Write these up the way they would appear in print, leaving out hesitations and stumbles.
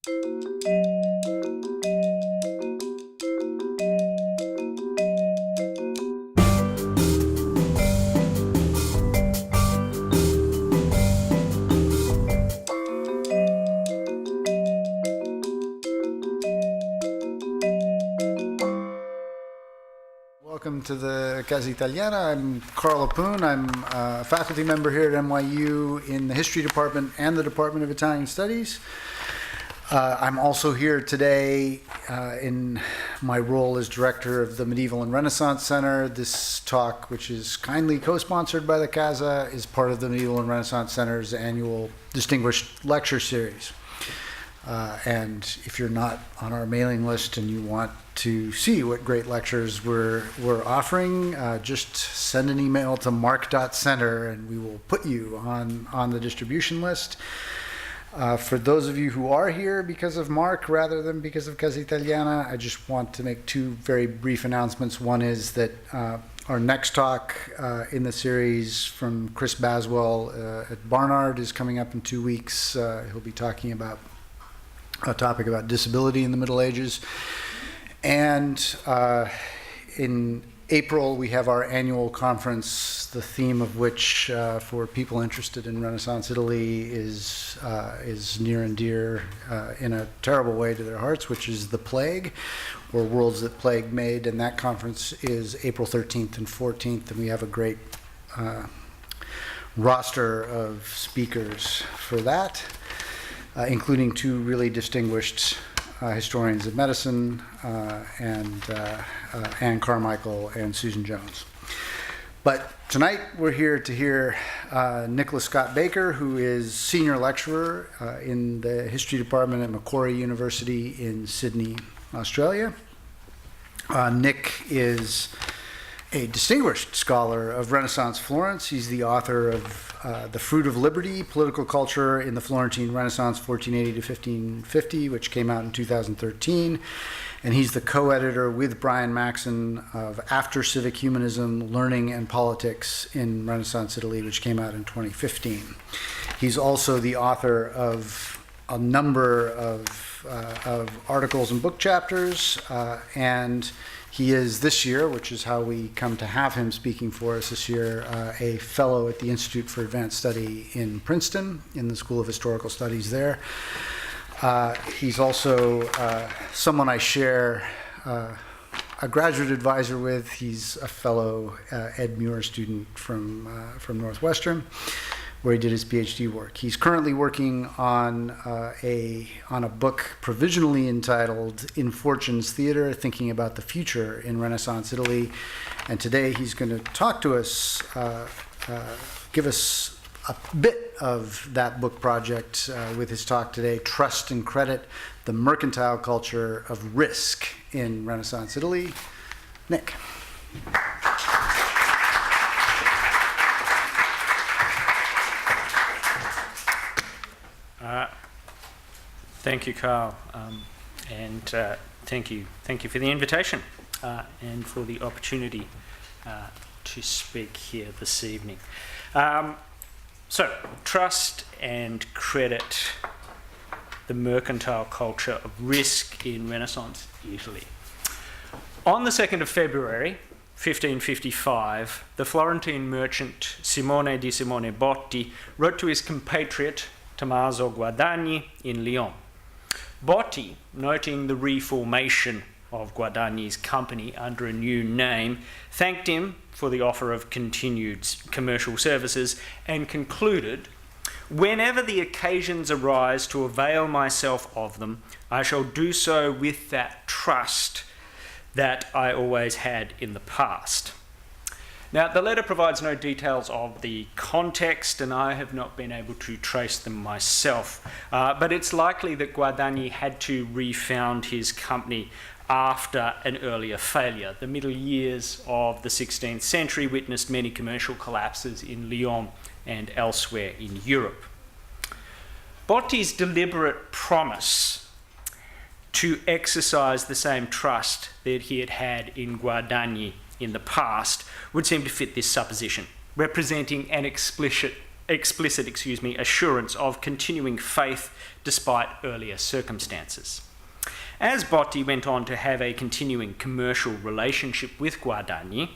Welcome to the Casa Italiana. I'm Carl Apun. I'm a faculty member here at NYU in the History Department and the Department of Italian Studies. I'm also here today in my role as director of the Medieval and Renaissance Center. This talk, which is kindly co-sponsored by the Casa, is part of the Medieval and Renaissance Center's annual Distinguished Lecture Series. And if you're not on our mailing list and you want to see what great lectures we're offering, just send an email to mark.center and we will put you on the distribution list. For those of you who are here because of Mark rather than because of Casa Italiana, I just want to make two very brief announcements. One is that our next talk in the series from Chris Baswell at Barnard is coming up in 2 weeks. He'll be talking about a topic about disability in the Middle Ages. And in April, we have our annual conference, the theme of which, for people interested in Renaissance Italy, is near and dear in a terrible way to their hearts, which is the plague, or Worlds That Plague Made. And that conference is April 13th and 14th, and we have a great roster of speakers for that. Including two really distinguished historians of medicine, and Anne Carmichael and Susan Jones. But tonight we're here to hear Nicholas Scott Baker, who is senior lecturer in the history department at Macquarie University in Sydney, Australia. Nick is a distinguished scholar of Renaissance Florence. He's the author of The Fruit of Liberty, Political Culture in the Florentine Renaissance, 1480 to 1550, which came out in 2013. And he's the co-editor with Brian Maxon of After Civic Humanism, Learning and Politics in Renaissance Italy, which came out in 2015. He's also the author of a number of articles and book chapters, and he is this year, which is how we come to have him speaking for us this year, a fellow at the Institute for Advanced Study in Princeton, in the School of Historical Studies there. He's also someone I share a graduate advisor with. He's a fellow Ed Muir student from Northwestern, where he did his PhD work. He's currently working on a book provisionally entitled In Fortune's Theater, Thinking About the Future in Renaissance Italy. And today he's going to talk to us, give us a bit of that book project with his talk today, Trust and Credit, the Mercantile Culture of Risk in Renaissance Italy. Nick. Thank you, Carl, and thank you for the invitation and for the opportunity to speak here this evening. So, trust and credit, the mercantile culture of risk in Renaissance Italy. On the 2nd of February, 1555, the Florentine merchant Simone di Simone Botti wrote to his compatriot Tommaso Guadagni in Lyon. Botti, noting the reformation of Guadagni's company under a new name, thanked him for the offer of continued commercial services and concluded, "Whenever the occasions arise to avail myself of them, I shall do so with that trust that I always had in the past." Now, the letter provides no details of the context, and I have not been able to trace them myself, but it's likely that Guadagni had to refound his company after an earlier failure. The middle years of the 16th century witnessed many commercial collapses in Lyon and elsewhere in Europe. Botti's deliberate promise to exercise the same trust that he had had in Guadagni in the past would seem to fit this supposition, representing an explicit assurance of continuing faith, despite earlier circumstances. As Botti went on to have a continuing commercial relationship with Guadagni,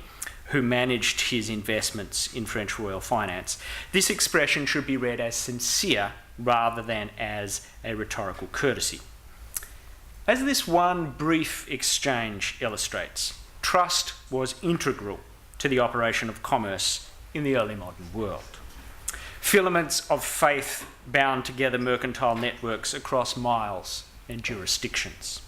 who managed his investments in French royal finance, this expression should be read as sincere rather than as a rhetorical courtesy. As this one brief exchange illustrates, trust was integral to the operation of commerce in the early modern world. Filaments of faith bound together mercantile networks across miles and jurisdictions.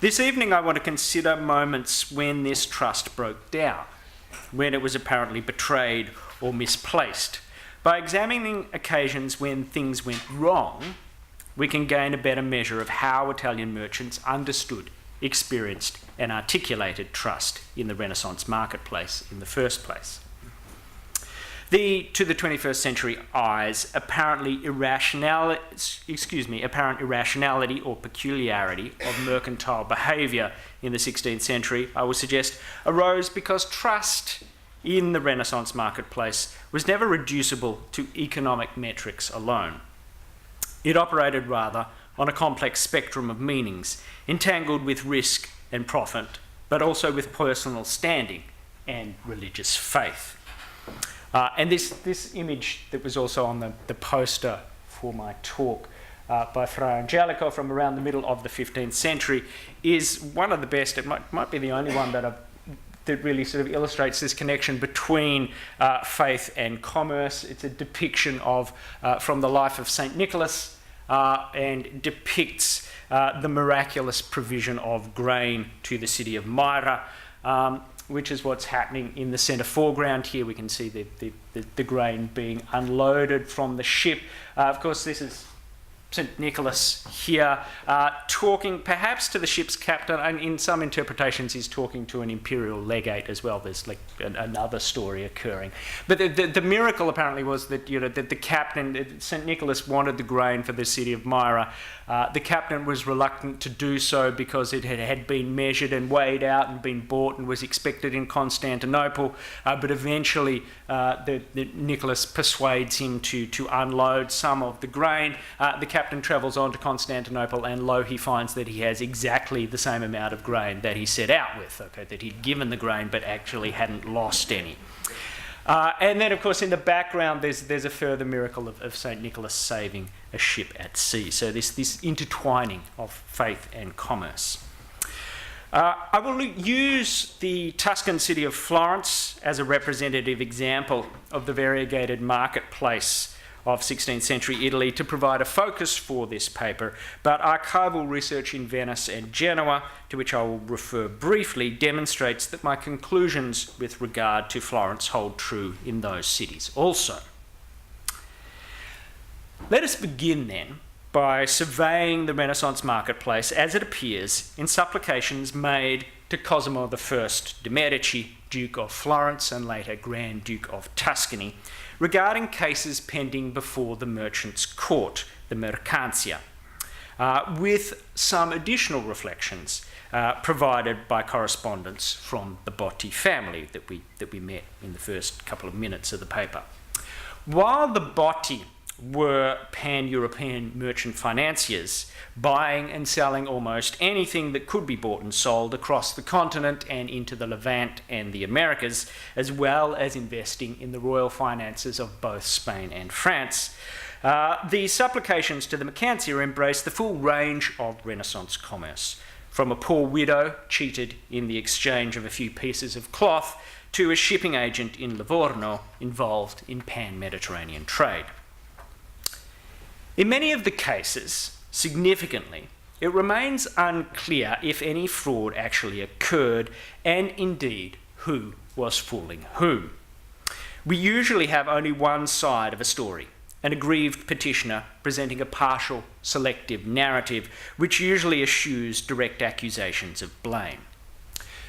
This evening I want to consider moments when this trust broke down, when it was apparently betrayed or misplaced. By examining occasions when things went wrong, we can gain a better measure of how Italian merchants understood, experienced, and articulated trust in the Renaissance marketplace in the first place. To the 21st century eyes, apparent irrationality or peculiarity of mercantile behaviour in the 16th century, I would suggest, arose because trust in the Renaissance marketplace was never reducible to economic metrics alone. It operated rather on a complex spectrum of meanings, entangled with risk and profit, but also with personal standing and religious faith. And this image that was also on the poster for my talk by Fra Angelico from around the middle of the 15th century is one of the best. It might be the only one that really sort of illustrates this connection between faith and commerce. It's a depiction of from the life of St. Nicholas and depicts the miraculous provision of grain to the city of Myra, which is what's happening in the centre foreground here. We can see the grain being unloaded from the ship. Of course, this is St. Nicholas here, talking perhaps to the ship's captain, and in some interpretations he's talking to an imperial legate as well. There's like another story occurring. But the miracle apparently was that, that the captain, St. Nicholas wanted the grain for the city of Myra. The captain was reluctant to do so because it had been measured and weighed out and been bought and was expected in Constantinople. But eventually Nicholas persuades him to unload some of the grain. The captain travels on to Constantinople, and lo, he finds that he has exactly the same amount of grain that he set out with, that he'd given the grain but actually hadn't lost any. And then, of course, in the background, there's a further miracle of St. Nicholas saving a ship at sea. So this intertwining of faith and commerce. I will use the Tuscan city of Florence as a representative example of the variegated marketplace of 16th century Italy to provide a focus for this paper, but archival research in Venice and Genoa, to which I will refer briefly, demonstrates that my conclusions with regard to Florence hold true in those cities also. Let us begin then by surveying the Renaissance marketplace as it appears in supplications made to Cosimo I de' Medici, Duke of Florence and later Grand Duke of Tuscany, regarding cases pending before the merchants' court, the Mercantile, with some additional reflections provided by correspondence from the Botti family that we met in the first couple of minutes of the paper. While the Botti were pan-European merchant financiers, buying and selling almost anything that could be bought and sold across the continent and into the Levant and the Americas, as well as investing in the royal finances of both Spain and France. The supplications to the Mercantile embrace the full range of Renaissance commerce, from a poor widow cheated in the exchange of a few pieces of cloth to a shipping agent in Livorno involved in pan-Mediterranean trade. In many of the cases, significantly, it remains unclear if any fraud actually occurred and indeed who was fooling whom. We usually have only one side of a story, an aggrieved petitioner presenting a partial, selective narrative which usually eschews direct accusations of blame.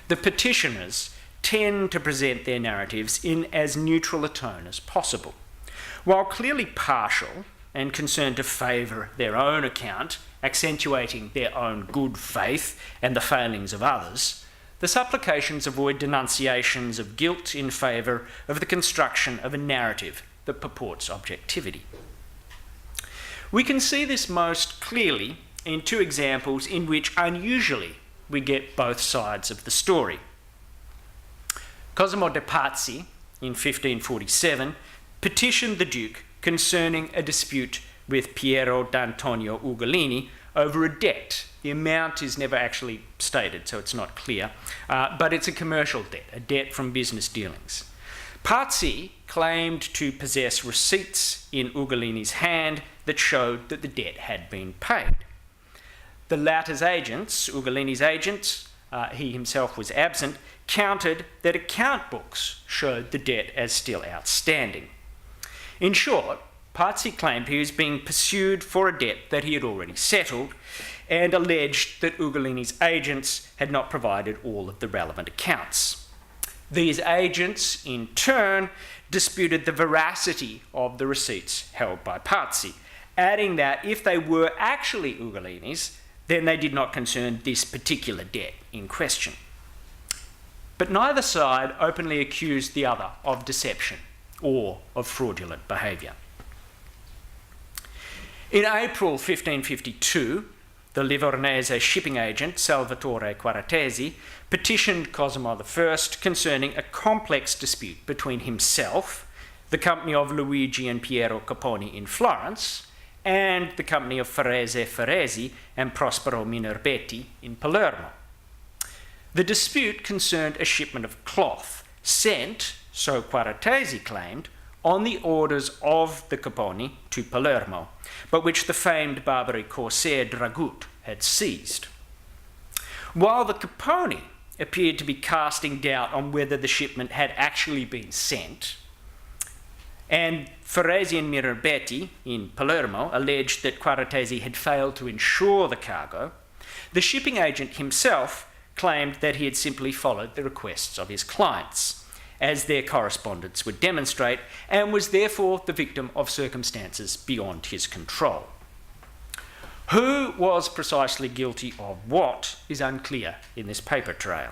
The petitioners tend to present their narratives in as neutral a tone as possible. While clearly partial and concerned to favour their own account, accentuating their own good faith and the failings of others, the supplications avoid denunciations of guilt in favour of the construction of a narrative that purports objectivity. We can see this most clearly in two examples in which unusually we get both sides of the story. Cosimo de' Pazzi, in 1547, petitioned the Duke concerning a dispute with Piero d'Antonio Ugolini over a debt. The amount is never actually stated, so it's not clear, but it's a commercial debt, a debt from business dealings. Pazzi claimed to possess receipts in Ugolini's hand that showed that the debt had been paid. The latter's agents, Ugolini's agents, he himself was absent, countered that account books showed the debt as still outstanding. In short, Pazzi claimed he was being pursued for a debt that he had already settled and alleged that Ugolini's agents had not provided all of the relevant accounts. These agents, in turn, disputed the veracity of the receipts held by Pazzi, adding that if they were actually Ugolini's, then they did not concern this particular debt in question. But neither side openly accused the other of deception or of fraudulent behaviour. In April 1552, the Livornese shipping agent Salvatore Quaratesi petitioned Cosimo I concerning a complex dispute between himself, the company of Luigi and Piero Capponi in Florence, and the company of Ferrese Ferresi and Prospero Minerbetti in Palermo. The dispute concerned a shipment of cloth sent, so Quaratesi claimed, on the orders of the Capponi to Palermo, but which the famed Barbary corsair Dragut had seized. While the Capponi appeared to be casting doubt on whether the shipment had actually been sent, and Ferresi and Minerbetti in Palermo alleged that Quaratesi had failed to insure the cargo, the shipping agent himself claimed that he had simply followed the requests of his clients, as their correspondence would demonstrate, and was therefore the victim of circumstances beyond his control. Who was precisely guilty of what is unclear in this paper trail.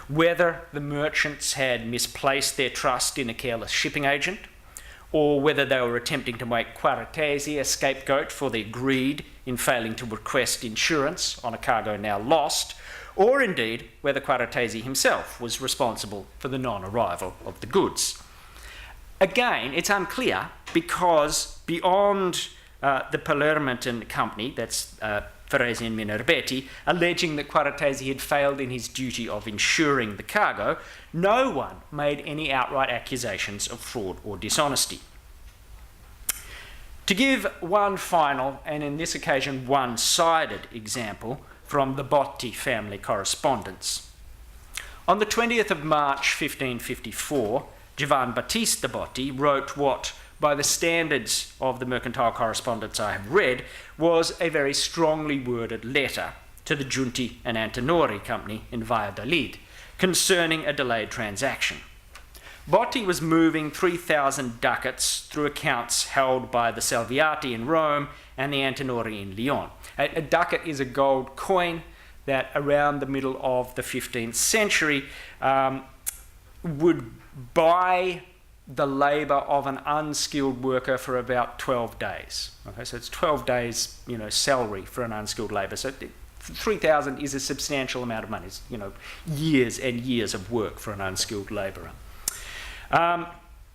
Whether the merchants had misplaced their trust in a careless shipping agent, or whether they were attempting to make Quaratesi a scapegoat for their greed in failing to request insurance on a cargo now lost, or indeed whether Quaratesi himself was responsible for the non-arrival of the goods. Again, it's unclear because beyond the Palermitan company, that's Ferresi and Minerbetti, alleging that Quaratesi had failed in his duty of insuring the cargo, no one made any outright accusations of fraud or dishonesty. To give one final, and in this occasion one-sided example, from the Botti family correspondence. On the 20th of March 1554, Giovan Battista Botti wrote what, by the standards of the Mercantile correspondence I have read, was a very strongly worded letter to the Giunti and Antinori company in Valladolid concerning a delayed transaction. Botti was moving 3,000 ducats through accounts held by the Salviati in Rome and the Antinori in Lyon. A ducat is a gold coin that around the middle of the 15th century would buy the labour of an unskilled worker for about 12 days. Okay, so it's 12 days, salary for an unskilled labour. So 3,000 is a substantial amount of money. It's, years and years of work for an unskilled labourer.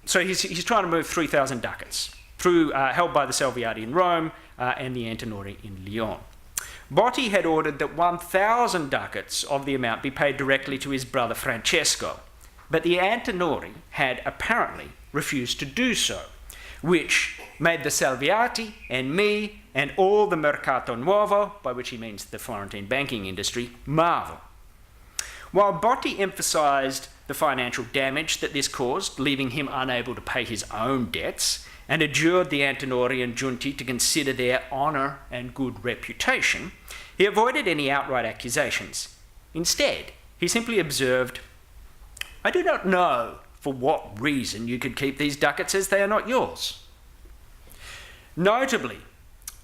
So he's trying to move 3,000 ducats through held by the Salviati in Rome and the Antinori in Lyon. Botti had ordered that 1,000 ducats of the amount be paid directly to his brother Francesco, but the Antinori had apparently refused to do so, which made the Salviati and me and all the Mercato Nuovo, by which he means the Florentine banking industry, marvel. While Botti emphasised the financial damage that this caused, leaving him unable to pay his own debts, and adjured the Antinori and Giunti to consider their honour and good reputation, he avoided any outright accusations. Instead, he simply observed, "I do not know for what reason you could keep these ducats as they are not yours." Notably,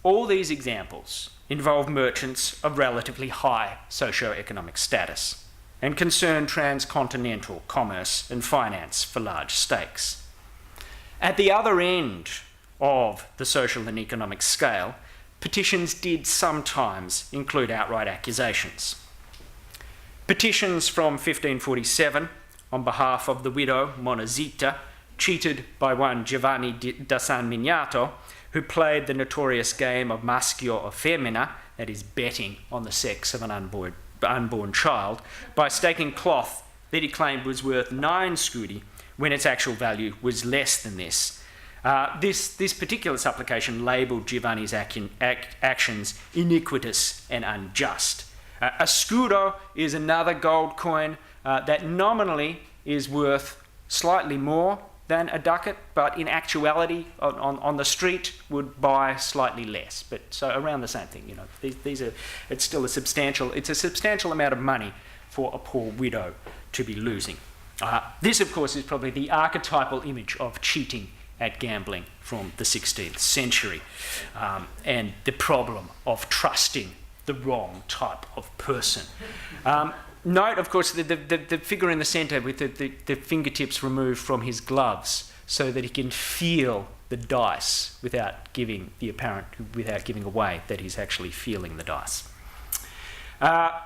all these examples involve merchants of relatively high socio-economic status and concern transcontinental commerce and finance for large stakes. At the other end of the social and economic scale, petitions did sometimes include outright accusations. Petitions from 1547 on behalf of the widow Monna Zita, cheated by one Giovanni da San Miniato, who played the notorious game of maschio o femmina, that is betting on the sex of an unborn child, by staking cloth that he claimed was worth 9 scudi when its actual value was less than this. This particular supplication labelled Giovanni's actions iniquitous and unjust. A scudo is another gold coin that nominally is worth slightly more than a ducat, but in actuality, on the street, would buy slightly less. But so around the same thing, you know. It's still a substantial amount of money for a poor widow to be losing. This, of course, is probably the archetypal image of cheating at gambling from the 16th century, and the problem of trusting the wrong type of person. Note, of course, the figure in the centre with the fingertips removed from his gloves so that he can feel the dice without giving away that he's actually feeling the dice.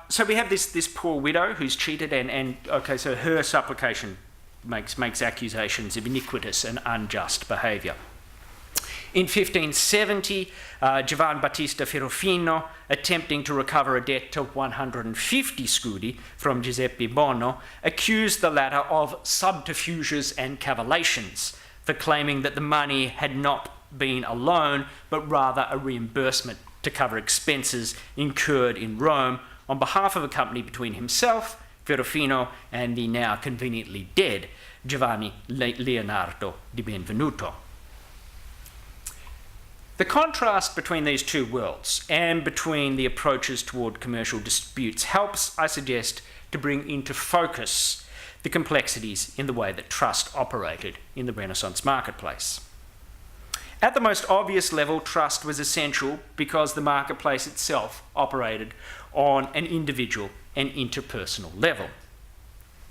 So we have this poor widow who's cheated, and so her supplication makes accusations of iniquitous and unjust behaviour. In 1570, Giovan Battista Ferrofino, attempting to recover a debt of 150 scudi from Giuseppe Bono, accused the latter of subterfuges and cavalations for claiming that the money had not been a loan, but rather a reimbursement to cover expenses incurred in Rome on behalf of a company between himself, Ferrofino, and the now conveniently dead Giovanni Leonardo di Benvenuto. The contrast between these two worlds and between the approaches toward commercial disputes helps, I suggest, to bring into focus the complexities in the way that trust operated in the Renaissance marketplace. At the most obvious level, trust was essential because the marketplace itself operated on an individual and interpersonal level.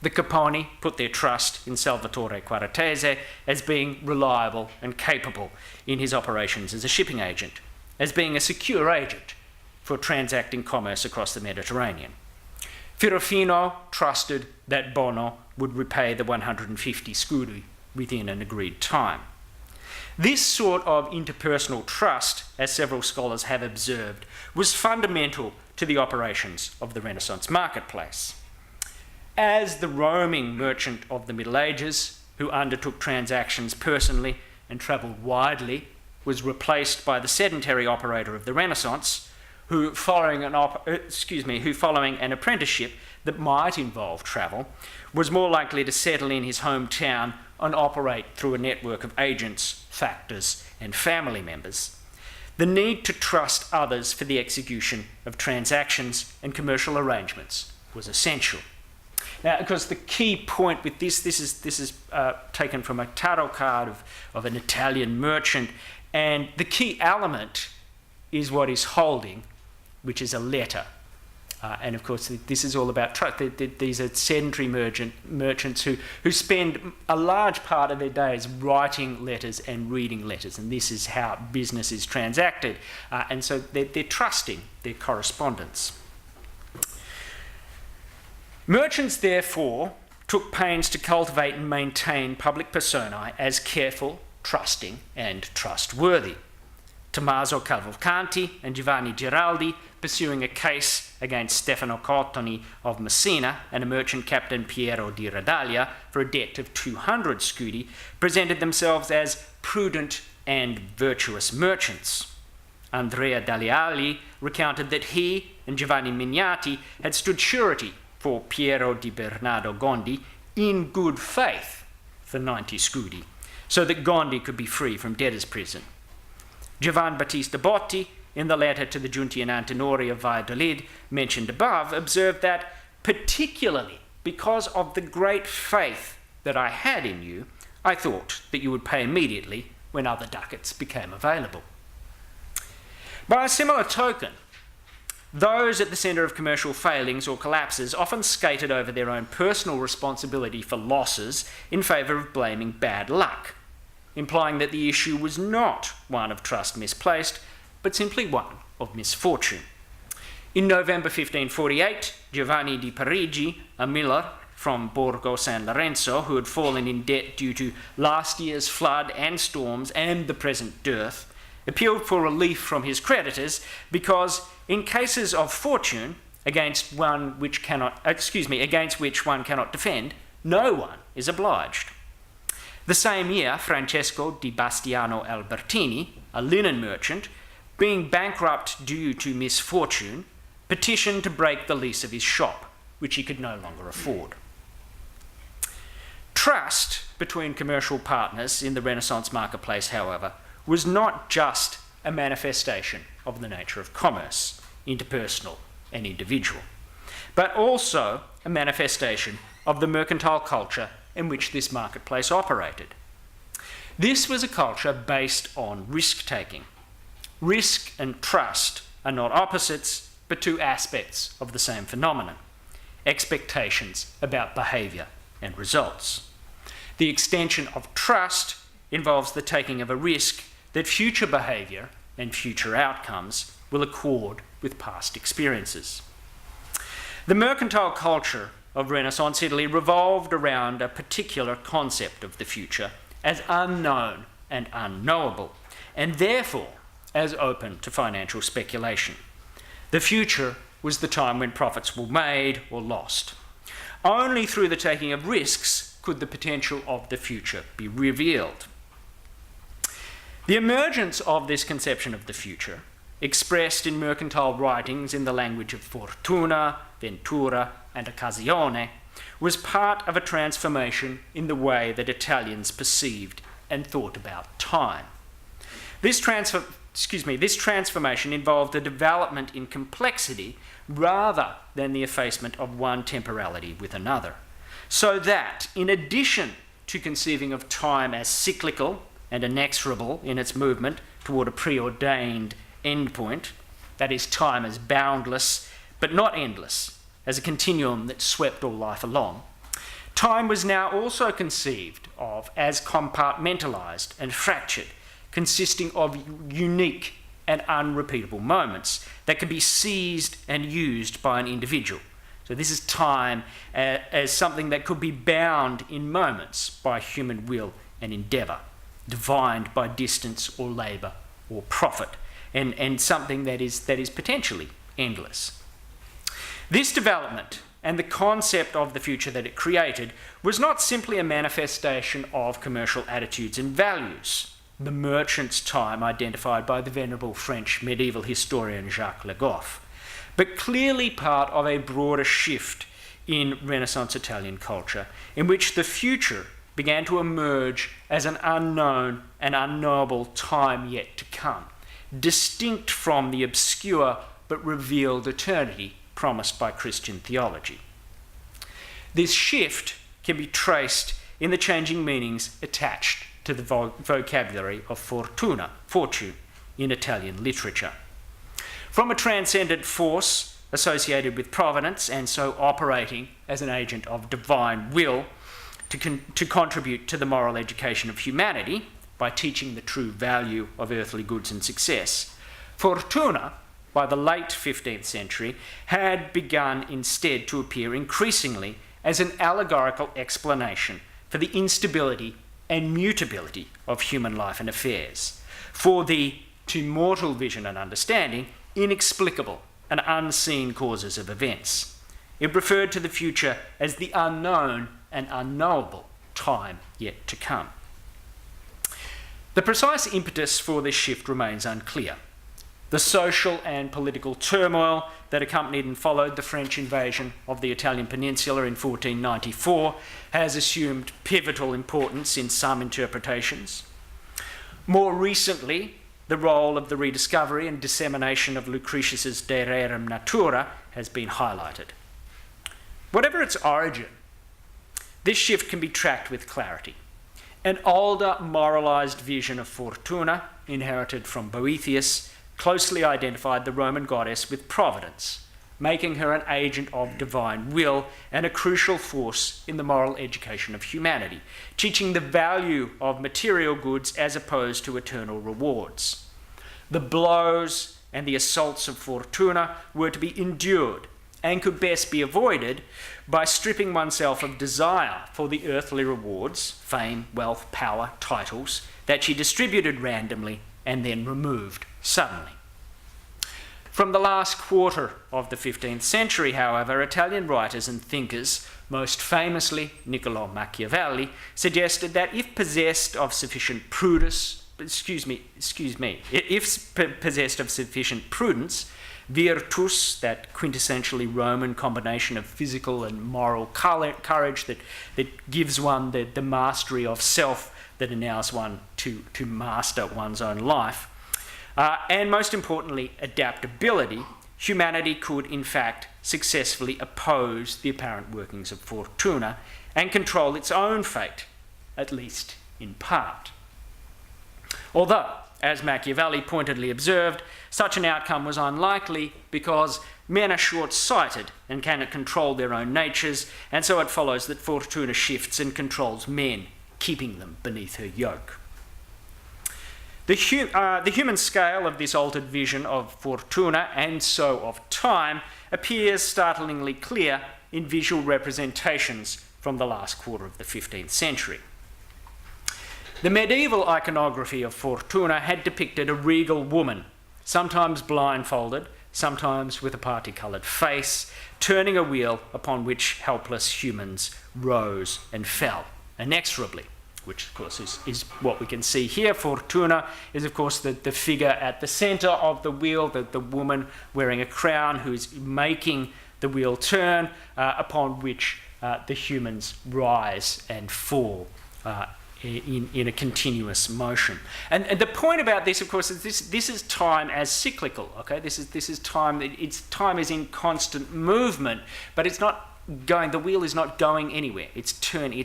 The Caponi put their trust in Salvatore Quaratese as being reliable and capable in his operations as a shipping agent, as being a secure agent for transacting commerce across the Mediterranean. Ferrofino trusted that Bono would repay the 150 scudi within an agreed time. This sort of interpersonal trust, as several scholars have observed, was fundamental to the operations of the Renaissance marketplace. As the roaming merchant of the Middle Ages, who undertook transactions personally and travelled widely, was replaced by the sedentary operator of the Renaissance, who, following an apprenticeship that might involve travel, was more likely to settle in his hometown and operate through a network of agents, factors, and family members. The need to trust others for the execution of transactions and commercial arrangements was essential. Now, because the key point with this is taken from a tarot card of an Italian merchant, and the key element is what he's holding, which is a letter. And of course, this is all about trust. These are sedentary merchants who spend a large part of their days writing letters and reading letters, and this is how business is transacted. And so they're trusting their correspondence. Merchants, therefore, took pains to cultivate and maintain public personae as careful, trusting, and trustworthy. Tommaso Cavalcanti and Giovanni Giraldi, pursuing a case against Stefano Cottoni of Messina and a merchant captain Piero di Radaglia for a debt of 200 scudi, presented themselves as prudent and virtuous merchants. Andrea Daliali recounted that he and Giovanni Mignati had stood surety for Piero di Bernardo Gondi in good faith for 90 scudi, so that Gondi could be free from debtor's prison. Giovan Battista Botti, in the letter to the Giunti and Antenori of Valladolid mentioned above, observed that, particularly because of the great faith that I had in you, I thought that you would pay immediately when other ducats became available. By a similar token, those at the centre of commercial failings or collapses often skated over their own personal responsibility for losses in favour of blaming bad luck. implying that the issue was not one of trust misplaced, but simply one of misfortune. In November 1548, Giovanni di Parigi, a miller from Borgo San Lorenzo, who had fallen in debt due to last year's flood and storms and the present dearth, appealed for relief from his creditors because, in cases of fortune against which one cannot defend, no one is obliged. The same year, Francesco di Bastiano Albertini, a linen merchant, being bankrupt due to misfortune, petitioned to break the lease of his shop, which he could no longer afford. Trust between commercial partners in the Renaissance marketplace, however, was not just a manifestation of the nature of commerce, interpersonal and individual, but also a manifestation of the mercantile culture in which this marketplace operated. This was a culture based on risk-taking. Risk and trust are not opposites, but two aspects of the same phenomenon: expectations about behaviour and results. The extension of trust involves the taking of a risk that future behaviour and future outcomes will accord with past experiences. The mercantile culture of Renaissance Italy revolved around a particular concept of the future as unknown and unknowable, and therefore as open to financial speculation. The future was the time when profits were made or lost. Only through the taking of risks could the potential of the future be revealed. The emergence of this conception of the future, expressed in mercantile writings in the language of fortuna, ventura, and occasione, was part of a transformation in the way that Italians perceived and thought about time. This transformation involved a development in complexity rather than the effacement of one temporality with another, so that, in addition to conceiving of time as cyclical and inexorable in its movement toward a preordained endpoint, that is, time as boundless but not endless, as a continuum that swept all life along, time was now also conceived of as compartmentalised and fractured, consisting of unique and unrepeatable moments that can be seized and used by an individual. So this is time as something that could be bound in moments by human will and endeavour, divined by distance or labour or profit, and something that is potentially endless. This development and the concept of the future that it created was not simply a manifestation of commercial attitudes and values, the merchant's time identified by the venerable French medieval historian Jacques Le Goff, but clearly part of a broader shift in Renaissance Italian culture, in which the future began to emerge as an unknown and unknowable time yet to come, distinct from the obscure but revealed eternity promised by Christian theology. This shift can be traced in the changing meanings attached to the vocabulary of fortuna, fortune, in Italian literature. From a transcendent force associated with providence and so operating as an agent of divine will to contribute to the moral education of humanity by teaching the true value of earthly goods and success, fortuna, by the late 15th century, had begun instead to appear increasingly as an allegorical explanation for the instability and mutability of human life and affairs, for the, to mortal vision and understanding, inexplicable and unseen causes of events. It referred to the future as the unknown and unknowable time yet to come. The precise impetus for this shift remains unclear. The social and political turmoil that accompanied and followed the French invasion of the Italian peninsula in 1494 has assumed pivotal importance in some interpretations. More recently, the role of the rediscovery and dissemination of Lucretius's De Rerum Natura has been highlighted. Whatever its origin, this shift can be tracked with clarity. An older moralised vision of Fortuna, inherited from Boethius, closely identified the Roman goddess with providence, making her an agent of divine will and a crucial force in the moral education of humanity, teaching the value of material goods as opposed to eternal rewards. The blows and the assaults of Fortuna were to be endured and could best be avoided by stripping oneself of desire for the earthly rewards, fame, wealth, power, titles, that she distributed randomly and then removed suddenly. From the last quarter of the 15th century, however, Italian writers and thinkers, most famously Niccolò Machiavelli, suggested that if possessed of sufficient prudence, possessed of sufficient prudence, virtus, that quintessentially Roman combination of physical and moral courage that gives one the mastery of self, that allows one to master one's own life, and most importantly, adaptability, humanity could in fact successfully oppose the apparent workings of Fortuna and control its own fate, at least in part. Although, as Machiavelli pointedly observed, such an outcome was unlikely because men are short-sighted and cannot control their own natures, and so it follows that Fortuna shifts and controls men, keeping them beneath her yoke. The human scale of this altered vision of Fortuna, and so of time, appears startlingly clear in visual representations from the last quarter of the 15th century. The medieval iconography of Fortuna had depicted a regal woman, sometimes blindfolded, sometimes with a parti-coloured face, turning a wheel upon which helpless humans rose and fell inexorably, which of course is what we can see here. Fortuna is of course the figure at the centre of the wheel, the woman wearing a crown who is making the wheel turn, upon which the humans rise and fall in a continuous motion. And the point about this, of course, is this is time as cyclical. Okay, this is time. Time is in constant movement, but it's not going. The wheel is not going anywhere. It's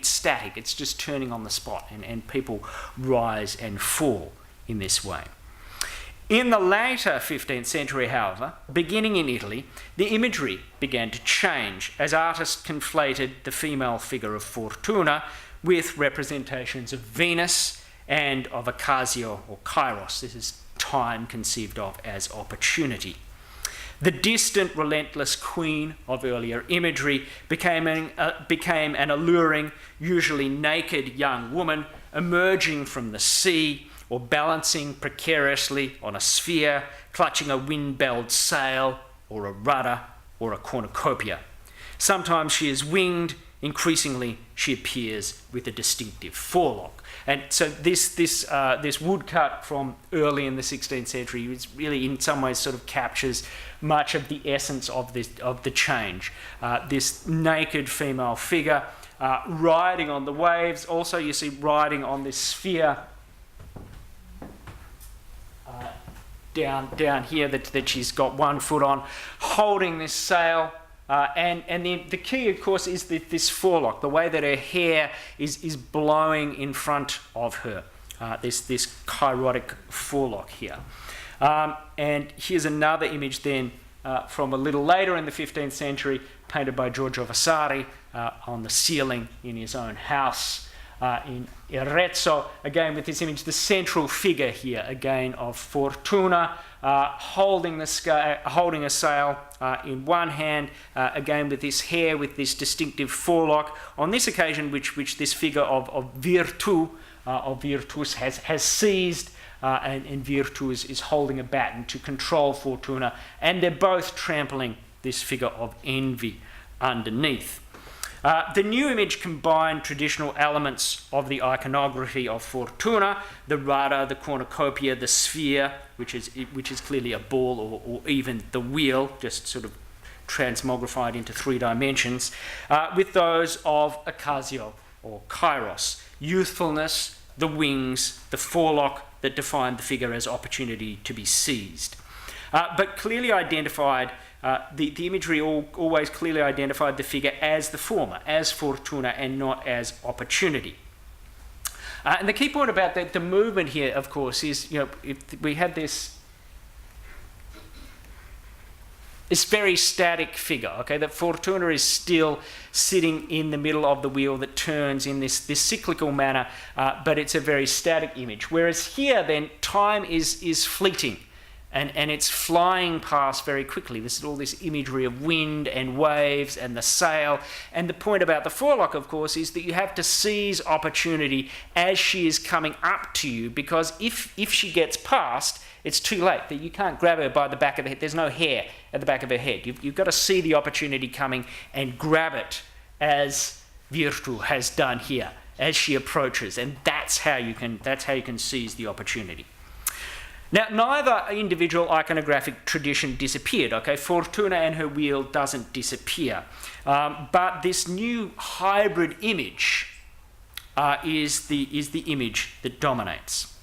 static. It's just turning on the spot, and people rise and fall in this way. In the later 15th century, however, beginning in Italy, the imagery began to change as artists conflated the female figure of Fortuna with representations of Venus and of Acacio or Kairos. This is time conceived of as opportunity. The distant, relentless queen of earlier imagery became an alluring, usually naked young woman emerging from the sea or balancing precariously on a sphere, clutching a wind-belled sail or a rudder or a cornucopia. Sometimes she is winged. Increasingly, she appears with a distinctive forelock. And so this woodcut from early in the 16th century is really, in some ways, sort of captures much of the essence of the change. This naked female figure riding on the waves. Also, you see riding on this sphere down here that she's got one foot on, holding this sail. And the key, of course, is this forelock, the way that her hair is blowing in front of her, this chirotic forelock here. And here's another image then from a little later in the 15th century, painted by Giorgio Vasari on the ceiling in his own house in Arezzo. Again, with this image, the central figure here, again, of Fortuna, holding a sail in one hand, again with this hair, with this distinctive forelock. On this occasion, which this figure of Virtus has seized, and Virtus is holding a baton to control Fortuna, and they're both trampling this figure of envy underneath. The new image combined traditional elements of the iconography of Fortuna, the rudder, the cornucopia, the sphere, which is clearly a ball, or even the wheel, just sort of transmogrified into 3 dimensions, with those of Acacio or Kairos, youthfulness, the wings, the forelock that defined the figure as opportunity to be seized. But clearly identified, the imagery always clearly identified the figure as the former, as Fortuna, and not as opportunity. And the key point about the movement here, of course, is, if we had this this very static figure, okay, that Fortuna is still sitting in the middle of the wheel that turns in this cyclical manner, but it's a very static image. Whereas here, then, time is fleeting, and it's flying past very quickly. This is all this imagery of wind and waves and the sail. And the point about the forelock, of course, is that you have to seize opportunity as she is coming up to you, because if she gets past, it's too late. That you can't grab her by the back of the head. There's no hair at the back of her head. You've got to see the opportunity coming and grab it, as Virtu has done here, as she approaches, and that's how you can seize the opportunity. Now, neither individual iconographic tradition disappeared. Okay, Fortuna and her wheel doesn't disappear, but this new hybrid image is the image that dominates.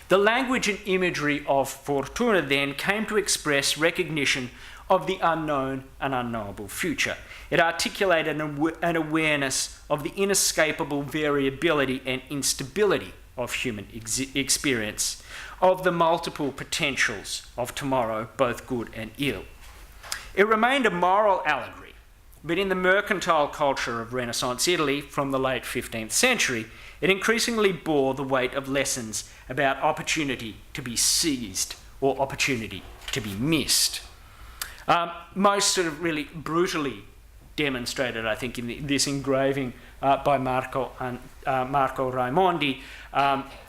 The language and imagery of Fortuna then came to express recognition of the unknown and unknowable future. It articulated an awareness of the inescapable variability and instability of human experience, of the multiple potentials of tomorrow, both good and ill. It remained a moral allegory, but in the mercantile culture of Renaissance Italy from the late 15th century, it increasingly bore the weight of lessons about opportunity to be seized or opportunity to be missed. Most sort of really brutally demonstrated, I think, in this engraving by Marco Raimondi,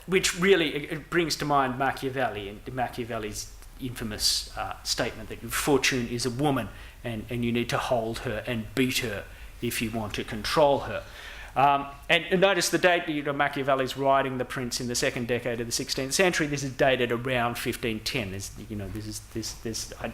which really it brings to mind Machiavelli and Machiavelli's infamous statement that fortune is a woman and you need to hold her and beat her if you want to control her. And notice the date. Machiavelli's writing The Prince in the second decade of the 16th century. This is dated around 1510.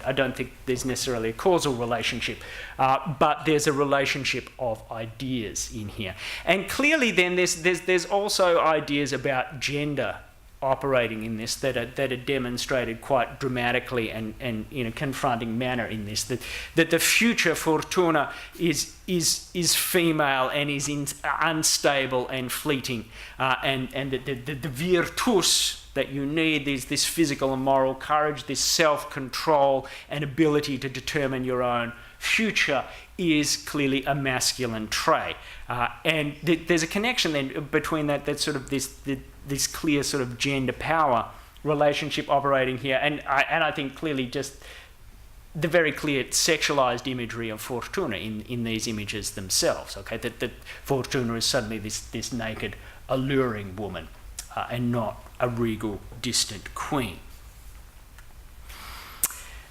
I don't think there's necessarily a causal relationship, but there's a relationship of ideas in here. And clearly, then there's also ideas about gender operating in this that are demonstrated quite dramatically and in a confronting manner in this, that the future Fortuna is female and is unstable and fleeting, and that the virtus that you need is this physical and moral courage, this self-control and ability to determine your own future is clearly a masculine trait, and there's a connection then between that sort of this clear sort of gender power relationship operating here, and I think clearly just the very clear sexualized imagery of Fortuna in these images themselves. Okay, that Fortuna is suddenly this naked, alluring woman, and not a regal, distant queen.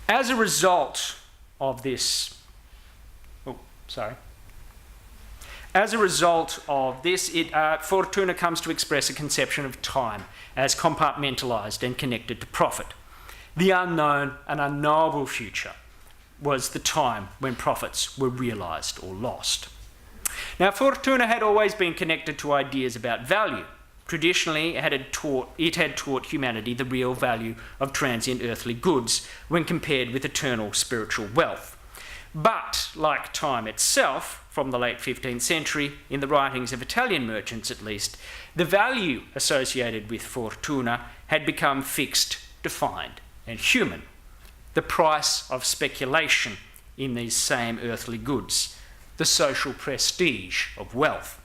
As a result of this. As a result of this, Fortuna comes to express a conception of time as compartmentalised and connected to profit. The unknown and unknowable future was the time when profits were realised or lost. Now, Fortuna had always been connected to ideas about value. Traditionally, it had taught humanity the real value of transient earthly goods when compared with eternal spiritual wealth. But, like time itself, from the late 15th century, in the writings of Italian merchants at least, the value associated with Fortuna had become fixed, defined, and human. The price of speculation in these same earthly goods, the social prestige of wealth.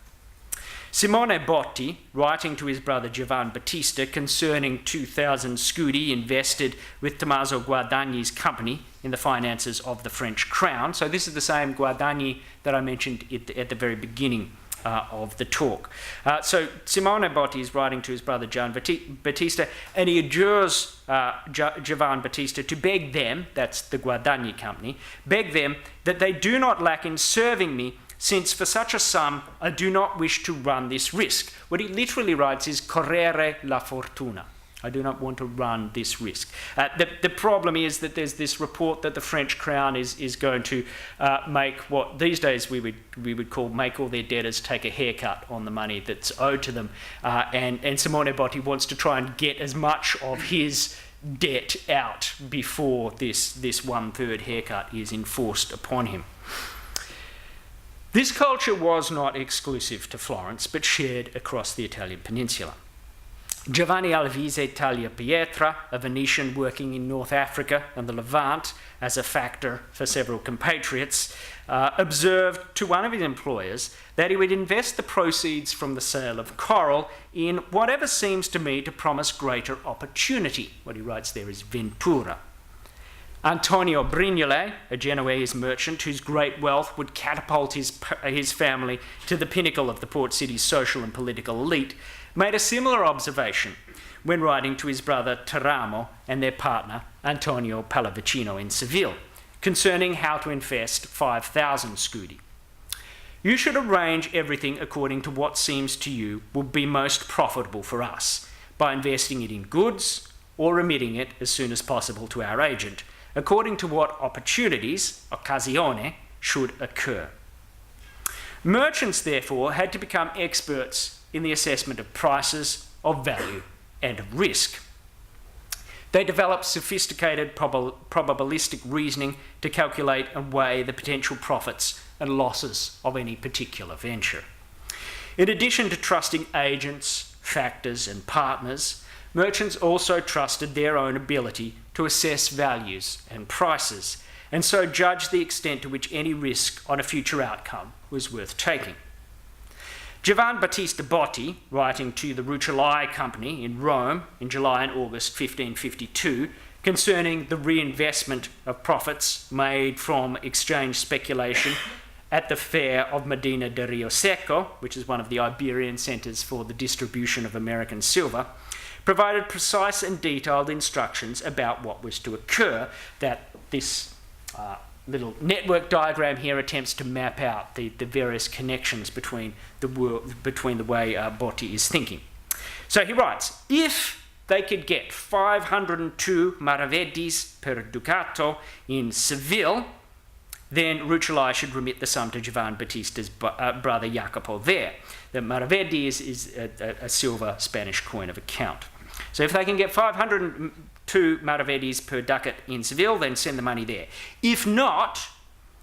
Simone Botti, writing to his brother Giovan Battista concerning 2,000 scudi invested with Tommaso Guadagni's company in the finances of the French crown. So this is the same Guadagni that I mentioned at the very beginning of the talk. So Simone Botti is writing to his brother Gian Battista, and he adjures Giovan Battista to beg them, that's the Guadagni company, beg them that they do not lack in serving me, since for such a sum I do not wish to run this risk. What he literally writes is correre la fortuna. I do not want to run this risk. The problem is that there's this report that the French crown is going to make what these days we would call make all their debtors take a haircut on the money that's owed to them. And Simone Botti wants to try and get as much of his debt out before this 1/3 haircut is enforced upon him. This culture was not exclusive to Florence, but shared across the Italian peninsula. Giovanni Alvise Tagliapietra, a Venetian working in North Africa and the Levant as a factor for several compatriots, observed to one of his employers that he would invest the proceeds from the sale of coral in whatever seems to me to promise greater opportunity. What he writes there is ventura. Antonio Brignole, a Genoese merchant whose great wealth would catapult his family to the pinnacle of the port city's social and political elite, made a similar observation when writing to his brother Teramo and their partner Antonio Pallavicino in Seville concerning how to invest 5,000 scudi. You should arrange everything according to what seems to you will be most profitable for us, by investing it in goods or remitting it as soon as possible to our agent, according to what opportunities, occasione, should occur. Merchants, therefore, had to become experts in the assessment of prices, of value, and of risk. They developed sophisticated probabilistic reasoning to calculate and weigh the potential profits and losses of any particular venture. In addition to trusting agents, factors, and partners, merchants also trusted their own ability to assess values and prices, and so judge the extent to which any risk on a future outcome was worth taking. Giovan Battista Botti, writing to the Rucellai Company in Rome in July and August 1552, concerning the reinvestment of profits made from exchange speculation at the fair of Medina de Rio Seco, which is one of the Iberian centres for the distribution of American silver, provided precise and detailed instructions about what was to occur. That this little network diagram here attempts to map out the various connections between the way Botti is thinking. So he writes, if they could get 502 maravedis per ducato in Seville, then Rucellai should remit the sum to Giovan Battista's brother Jacopo there. The maravedi is a silver Spanish coin of account. So if they can get 502 maravedis per ducat in Seville, then send the money there. If not,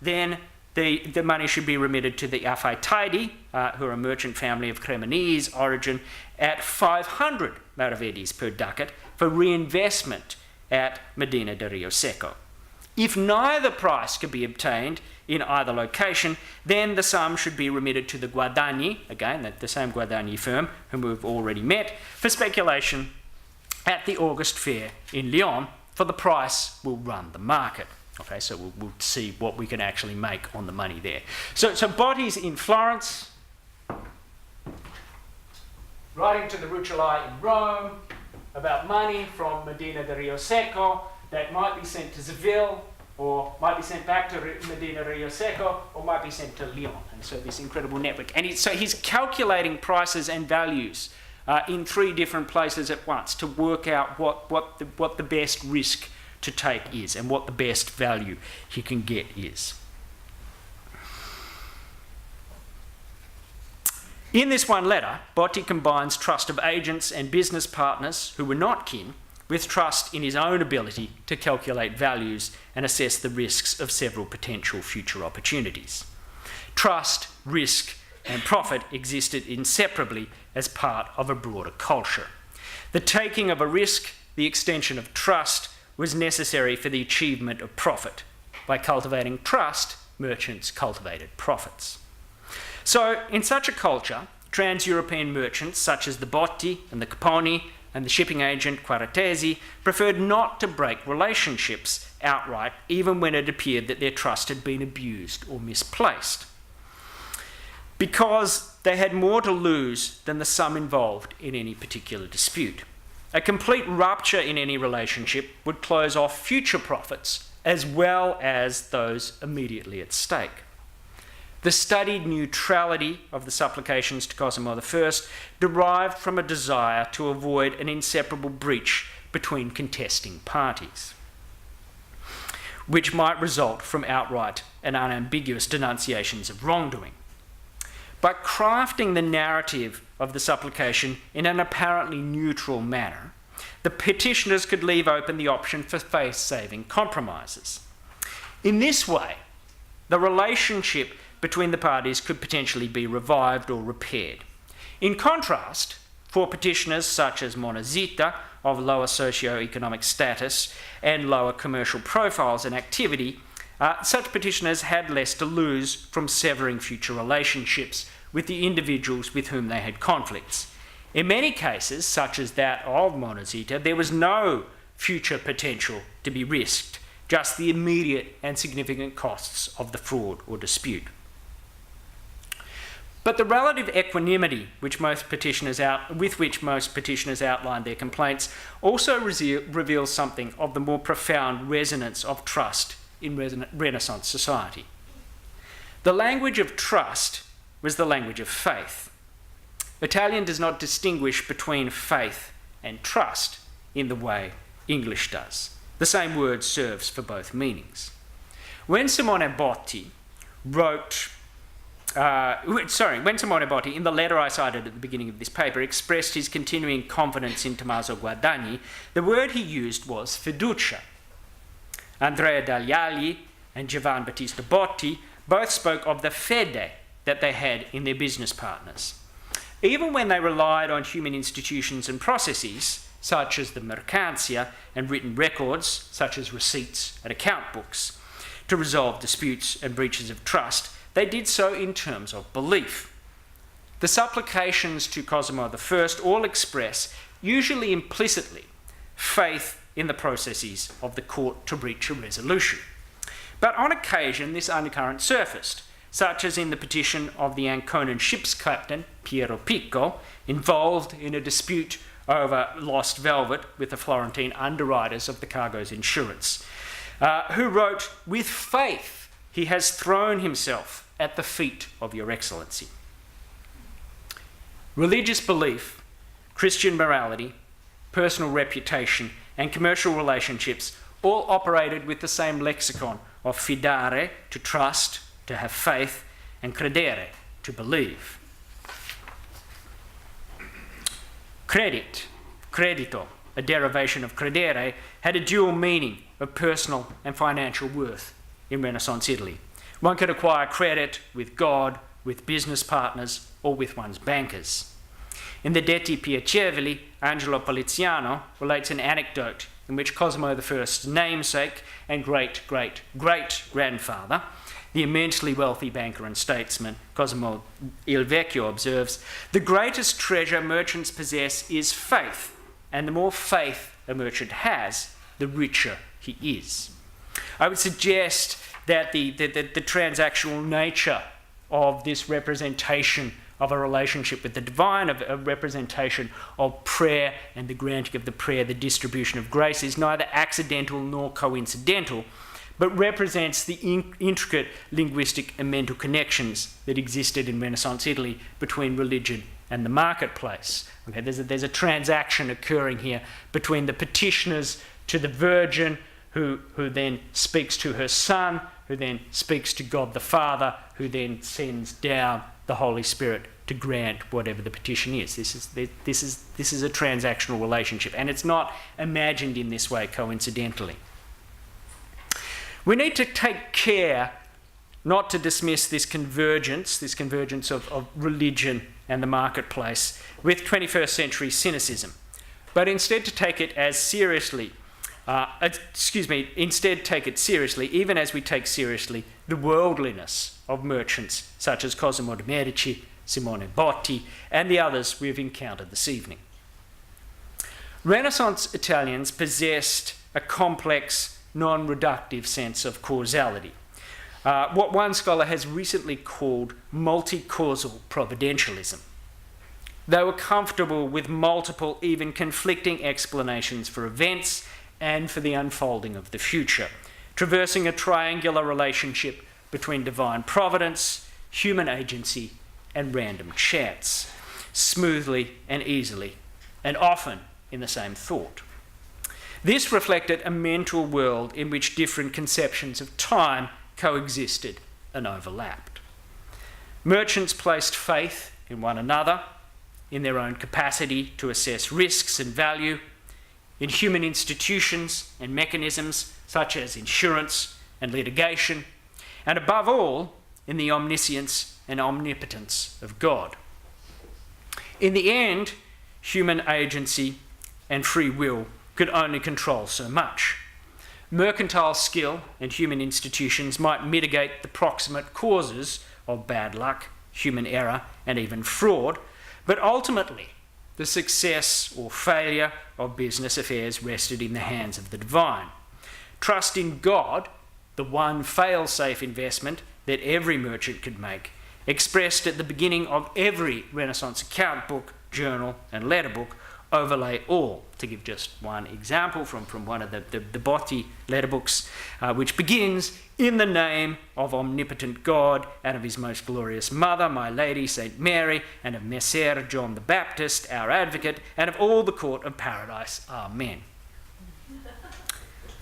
then the money should be remitted to the Affaitaidi, who are a merchant family of Cremonese origin, at 500 maravedis per ducat for reinvestment at Medina de Rio Seco. If neither price could be obtained in either location, then the sum should be remitted to the Guadagni, again, the same Guadagni firm whom we've already met, for speculation at the August fair in Lyon, for the price will run the market. Okay, so we'll see what we can actually make on the money there. So Botti's in Florence, writing to the Rucellai in Rome about money from Medina de Rio Seco that might be sent to Seville, or might be sent back to Medina de Rio Seco, or might be sent to Lyon. And so this incredible network. And so he's calculating prices and values in 3 different places at once to work out what the best risk to take is and what the best value he can get is. In this one letter, Botti combines trust of agents and business partners who were not kin with trust in his own ability to calculate values and assess the risks of several potential future opportunities. Trust, risk, and profit existed inseparably as part of a broader culture. The taking of a risk, the extension of trust, was necessary for the achievement of profit. By cultivating trust, merchants cultivated profits. So, in such a culture, trans-European merchants such as the Botti and the Caponi and the shipping agent Quaratesi preferred not to break relationships outright, even when it appeared that their trust had been abused or misplaced, because they had more to lose than the sum involved in any particular dispute. A complete rupture in any relationship would close off future profits as well as those immediately at stake. The studied neutrality of the supplications to Cosimo I derived from a desire to avoid an inseparable breach between contesting parties, which might result from outright and unambiguous denunciations of wrongdoing. By crafting the narrative of the supplication in an apparently neutral manner, the petitioners could leave open the option for face-saving compromises. In this way, the relationship between the parties could potentially be revived or repaired. In contrast, for petitioners such as Monazita, of lower socio-economic status and lower commercial profiles and activity, such petitioners had less to lose from severing future relationships with the individuals with whom they had conflicts. In many cases, such as that of Monazita, there was no future potential to be risked, just the immediate and significant costs of the fraud or dispute. But the relative equanimity with which most petitioners outline their complaints also reveals something of the more profound resonance of trust in Renaissance society. The language of trust was the language of faith. Italian does not distinguish between faith and trust in the way English does. The same word serves for both meanings. When Simone Botti, in the letter I cited at the beginning of this paper, expressed his continuing confidence in Tommaso Guadagni, the word he used was fiducia. Andrea Dagliali and Giovan Battista Botti both spoke of the fede that they had in their business partners. Even when they relied on human institutions and processes, such as the Mercantile and written records, such as receipts and account books, to resolve disputes and breaches of trust, they did so in terms of belief. The supplications to Cosimo I all express, usually implicitly, faith in the processes of the court to reach a resolution. But on occasion, this undercurrent surfaced, such as in the petition of the Anconan ship's captain, Piero Picco, involved in a dispute over lost velvet with the Florentine underwriters of the cargo's insurance, who wrote, "With faith he has thrown himself at the feet of your excellency." Religious belief, Christian morality, personal reputation, and commercial relationships all operated with the same lexicon of fidare, to trust, to have faith, and credere, to believe. Credito, a derivation of credere, had a dual meaning of personal and financial worth in Renaissance Italy. One could acquire credit with God, with business partners, or with one's bankers. In the Detti Piacevoli, Angelo Poliziano relates an anecdote in which Cosimo I's namesake and great-great-great-grandfather, the immensely wealthy banker and statesman Cosimo il Vecchio, observes, "The greatest treasure merchants possess is faith, and the more faith a merchant has, the richer he is." I would suggest that the transactional nature of this representation of a relationship with the divine, of a representation of prayer and the granting of the prayer, the distribution of grace, is neither accidental nor coincidental, but represents the intricate linguistic and mental connections that existed in Renaissance Italy between religion and the marketplace. Okay, there's a transaction occurring here between the petitioners to the Virgin, who then speaks to her Son, who then speaks to God the Father, who then sends down the Holy Spirit to grant whatever the petition is. This is a transactional relationship, and it's not imagined in this way coincidentally. We need to take care not to dismiss this convergence of religion and the marketplace with 21st century cynicism, but instead to take it as seriously, instead take it seriously, even as we take seriously the worldliness of merchants such as Cosimo de' Medici, Simone Botti, and the others we have encountered this evening. Renaissance Italians possessed a complex, non-reductive sense of causality, what one scholar has recently called multi-causal providentialism. They were comfortable with multiple, even conflicting explanations for events and for the unfolding of the future, traversing a triangular relationship between divine providence, human agency, and random chance, smoothly and easily, and often in the same thought. This reflected a mental world in which different conceptions of time coexisted and overlapped. Merchants placed faith in one another, in their own capacity to assess risks and value, in human institutions and mechanisms such as insurance and litigation, and above all, in the omniscience and omnipotence of God. In the end, human agency and free will could only control so much. Mercantile skill and human institutions might mitigate the proximate causes of bad luck, human error, and even fraud, but ultimately the success or failure of business affairs rested in the hands of the divine. Trust in God, the one fail-safe investment that every merchant could make, expressed at the beginning of every Renaissance account book, journal, and letter book, overlay all. To give just one example from one of the Botti letter books, which begins, "In the name of omnipotent God, and of his most glorious mother, my Lady, St. Mary, and of Messer John the Baptist, our advocate, and of all the court of paradise. Amen."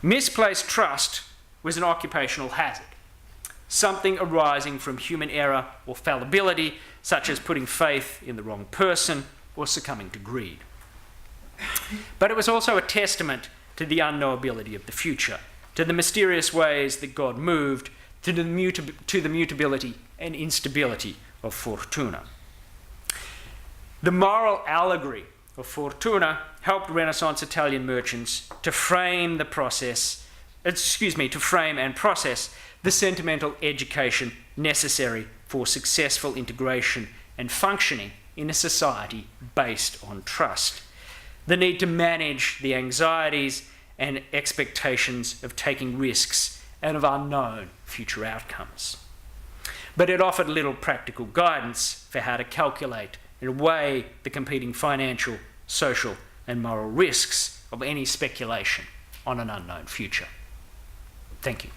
Misplaced trust was an occupational hazard, something arising from human error or fallibility, such as putting faith in the wrong person or succumbing to greed. But it was also a testament to the unknowability of the future, to the mysterious ways that God moved, to the mutability and instability of Fortuna. The moral allegory of Fortuna helped Renaissance Italian merchants to frame and process the sentimental education necessary for successful integration and functioning in a society based on trust. The need to manage the anxieties and expectations of taking risks and of unknown future outcomes. But it offered little practical guidance for how to calculate and weigh the competing financial, social, and moral risks of any speculation on an unknown future. Thank you.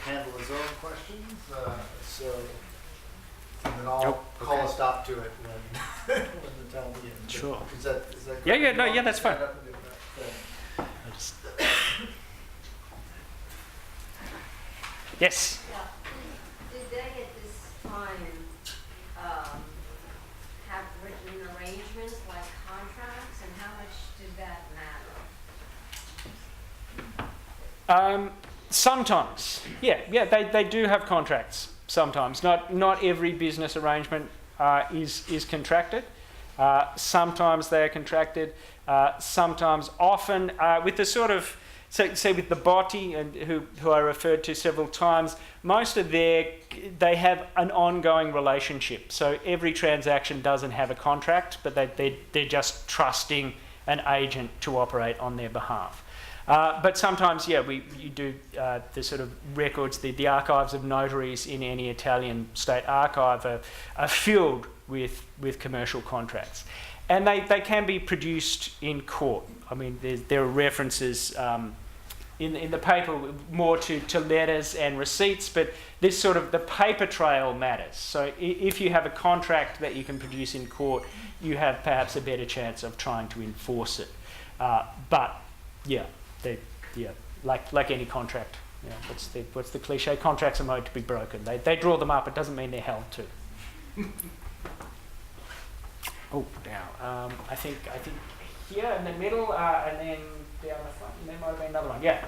Handle his own questions, and then I'll call a stop to it when the time begins. Sure. Is that Yeah, that's fine. Yes. Yeah. Did they at this time have written arrangements like contracts, and how much did that matter? Sometimes, they do have contracts. Sometimes, not every business arrangement is contracted. Sometimes they are contracted. Sometimes, often, with the sort of say with the Botti, and who I referred to several times, most of they have an ongoing relationship. So every transaction doesn't have a contract, but they're just trusting an agent to operate on their behalf. But sometimes, you do the sort of records, the archives of notaries in any Italian state archive are filled with commercial contracts. And they can be produced in court. I mean, there are references in the paper more to letters and receipts, but this sort of, the paper trail matters. So if you have a contract that you can produce in court, you have perhaps a better chance of trying to enforce it. Like any contract. What's the cliche? Contracts are made to be broken. They draw them up. It doesn't mean they're held to. Now I think here in the middle, and then down the front, and there might have been another one. Yeah.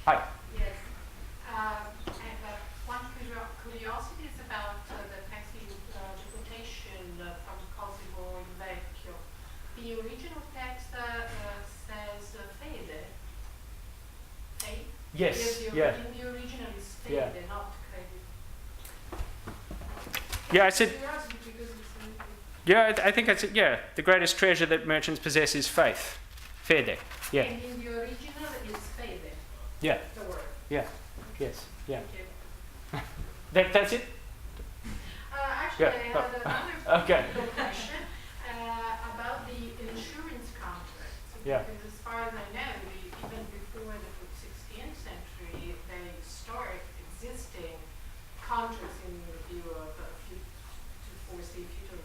Hi. Yes. I have one curiosity is about the text the quotation from Cosimo il Vecchio. The original text says fede. Faith? Yes. In the original is fede, not credit. Yeah, I said. Curiosity because it's Yeah, I think that's it. Yeah, the greatest treasure that merchants possess is faith. Fede. Yeah. And in the original it's fede. Yeah. The word. Yeah. Yes. Yeah. Thank you. That's it. Actually, I had another Okay. question about the insurance contracts. Yeah. Because as far as I know, even before the 16th century, they start existing contracts in view of to foresee future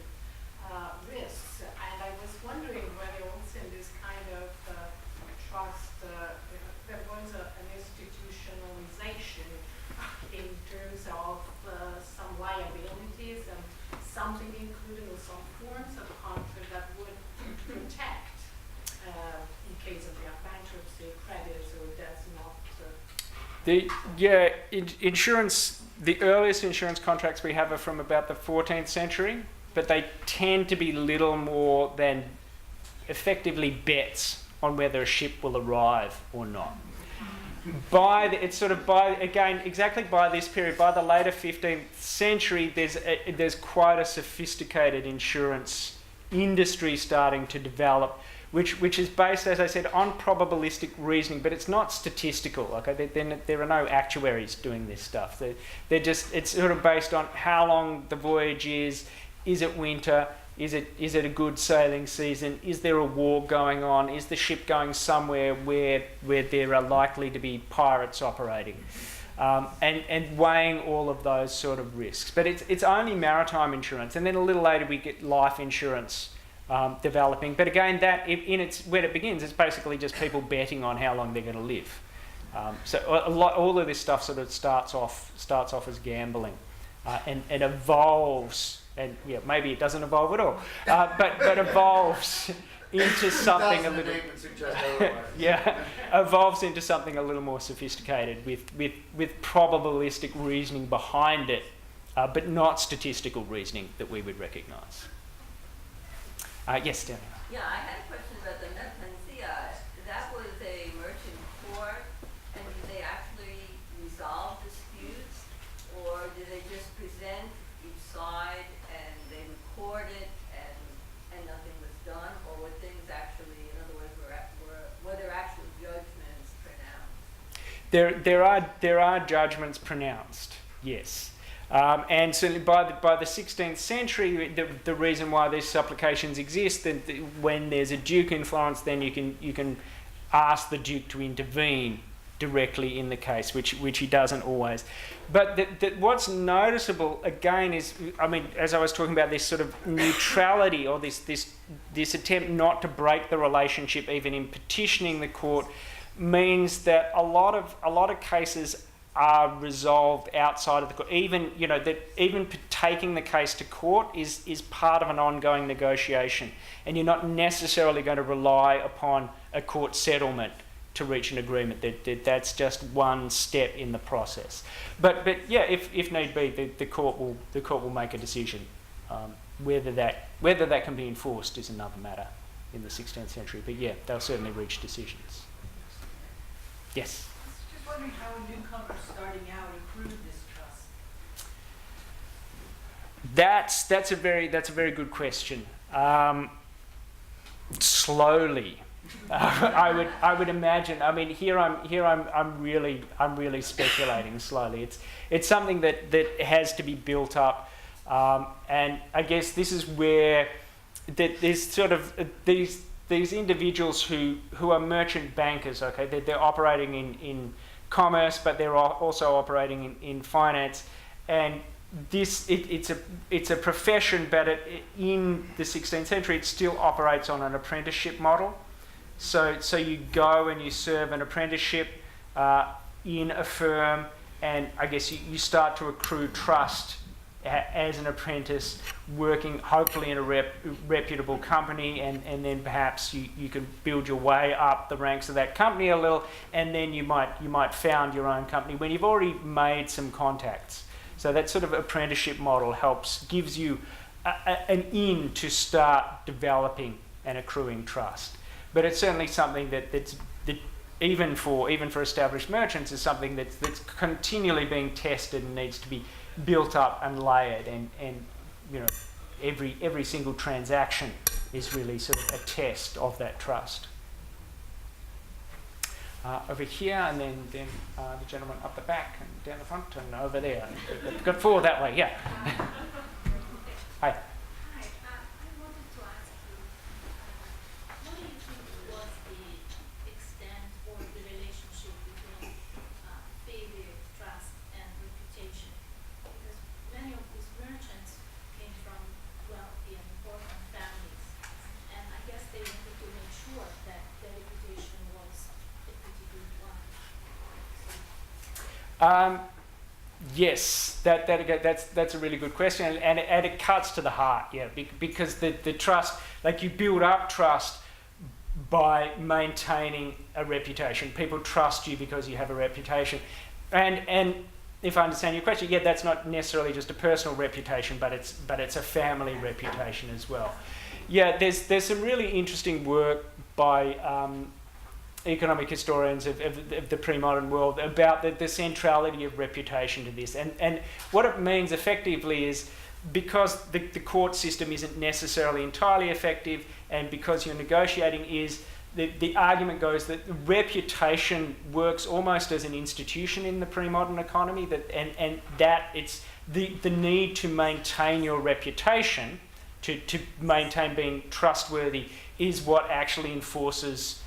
risks. And I was wondering whether also in this kind of trust there was an institutionalization in terms of some liabilities and something included in some forms of contract that would protect in case of their bankruptcy, creditors, or that's not. Insurance, the earliest insurance contracts we have are from about the 14th century, but they tend to be little more than effectively bets on whether a ship will arrive or not. Exactly by this period, by the later 15th century, there's quite a sophisticated insurance industry starting to develop, which is based, as I said, on probabilistic reasoning, but it's not statistical. Okay, there are no actuaries doing this stuff. It's sort of based on how long the voyage is it winter, is it a good sailing season, is there a war going on, is the ship going somewhere where there are likely to be pirates operating, and weighing all of those sort of risks. But it's only maritime insurance, and then a little later we get life insurance developing. But again, when it begins, it's basically just people betting on how long they're going to live. So all of this stuff sort of starts off as gambling, and evolves. And yeah, maybe it doesn't evolve at all, but evolves into something a little. Evolves into something a little more sophisticated with probabilistic reasoning behind it, but not statistical reasoning that we would recognise. Yes, Daniel. Yeah, I had a question about the Mercantile. That was a merchant court, and did they actually resolve disputes, or did they just present each side and they recorded and nothing was done, or were things actually, in other words, were there actual judgments pronounced? There are judgments pronounced, yes. And certainly by the 16th century, the reason why these supplications exist, that when there's a duke in Florence, then you can ask the duke to intervene directly in the case, which he doesn't always. But what's noticeable again is, I mean, as I was talking about, this sort of neutrality, or this attempt not to break the relationship even in petitioning the court, means that a lot of cases are resolved outside of the court. Even taking the case to court is part of an ongoing negotiation, and you're not necessarily going to rely upon a court settlement to reach an agreement. That's just one step in the process. But yeah, if need be, the court will make a decision. Whether that can be enforced is another matter in the 16th century. But yeah, they'll certainly reach decisions. Yes. Just wondering how a newcomer starting out accrued this trust. That's a very good question. Slowly, I would imagine. I mean, here I'm really speculating slowly. It's something that has to be built up, and I guess this is where there's sort of these individuals who are merchant bankers. Okay, they're operating in commerce, but they're also operating in finance, and it's a profession, but in the 16th century it still operates on an apprenticeship model. So you go and you serve an apprenticeship in a firm, and I guess you start to accrue trust as an apprentice, working hopefully in a reputable company, and then perhaps you can build your way up the ranks of that company a little, and then you might found your own company when you've already made some contacts. So that sort of apprenticeship model gives you an in to start developing and accruing trust. But it's certainly something that even for established merchants is something that's continually being tested and needs to be built up and layered, and every single transaction is really sort of a test of that trust. Over here, and then the gentleman up the back and down the front and over there. Got four that way, yeah. Hi. Hi, I wanted to ask you, what do you think was the extent or the relationship between failure, trust, and reputation? Because many of these merchants came from wealthy and important families, and I guess they wanted to make sure that their reputation was a pretty good one. Yes, that's a really good question, and it cuts to the heart, yeah, because the trust, like you build up trust by maintaining a reputation. People trust you because you have a reputation. And if I understand your question, yeah, that's not necessarily just a personal reputation, but it's a family reputation as well. Yeah, there's some really interesting work by economic historians of the pre-modern world about the centrality of reputation to this. And what it means effectively is, because the court system isn't necessarily entirely effective, and because you're negotiating, is the argument goes that reputation works almost as an institution in the pre-modern economy, and that it's the need to maintain your reputation, to maintain being trustworthy, is what actually enforces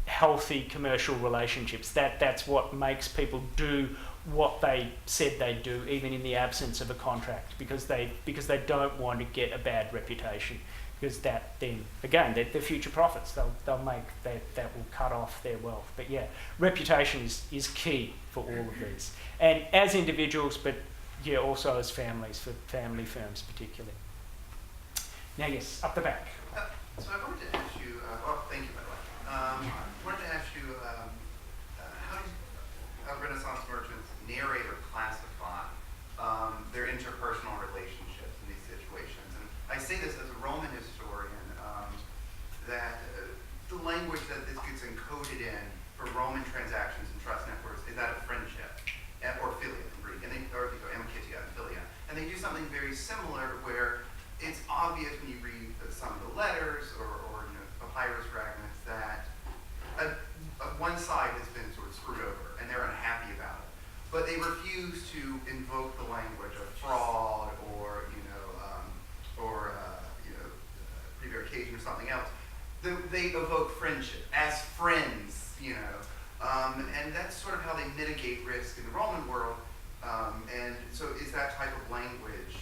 healthy commercial relationships. That's what makes people do what they said they'd do, even in the absence of a contract, because they don't want to get a bad reputation, because that then, again, the future profits they'll make, that will cut off their wealth. But yeah, reputation is key for all of these, and as individuals, but yeah, also as families, for family firms particularly. Now yes, up the back. So I wanted to ask you, thank you by the way. I wanted to ask you, how do Renaissance merchants narrate or classify their interpersonal relationships in these situations? And I say this as a Roman historian, that the language that this gets encoded in for Roman transactions and trust networks is that of friendship, or philia in Greek, or amicitia and philia. And they do something very similar where it's obvious when you read some of the letters or papyrus fragments that one side has been sort of screwed over and they're unhappy about it, but they refuse to invoke the language of fraud or prevarication or something else. They evoke friendship as friends, and that's sort of how they mitigate risk in the Roman world. And so, is that type of language?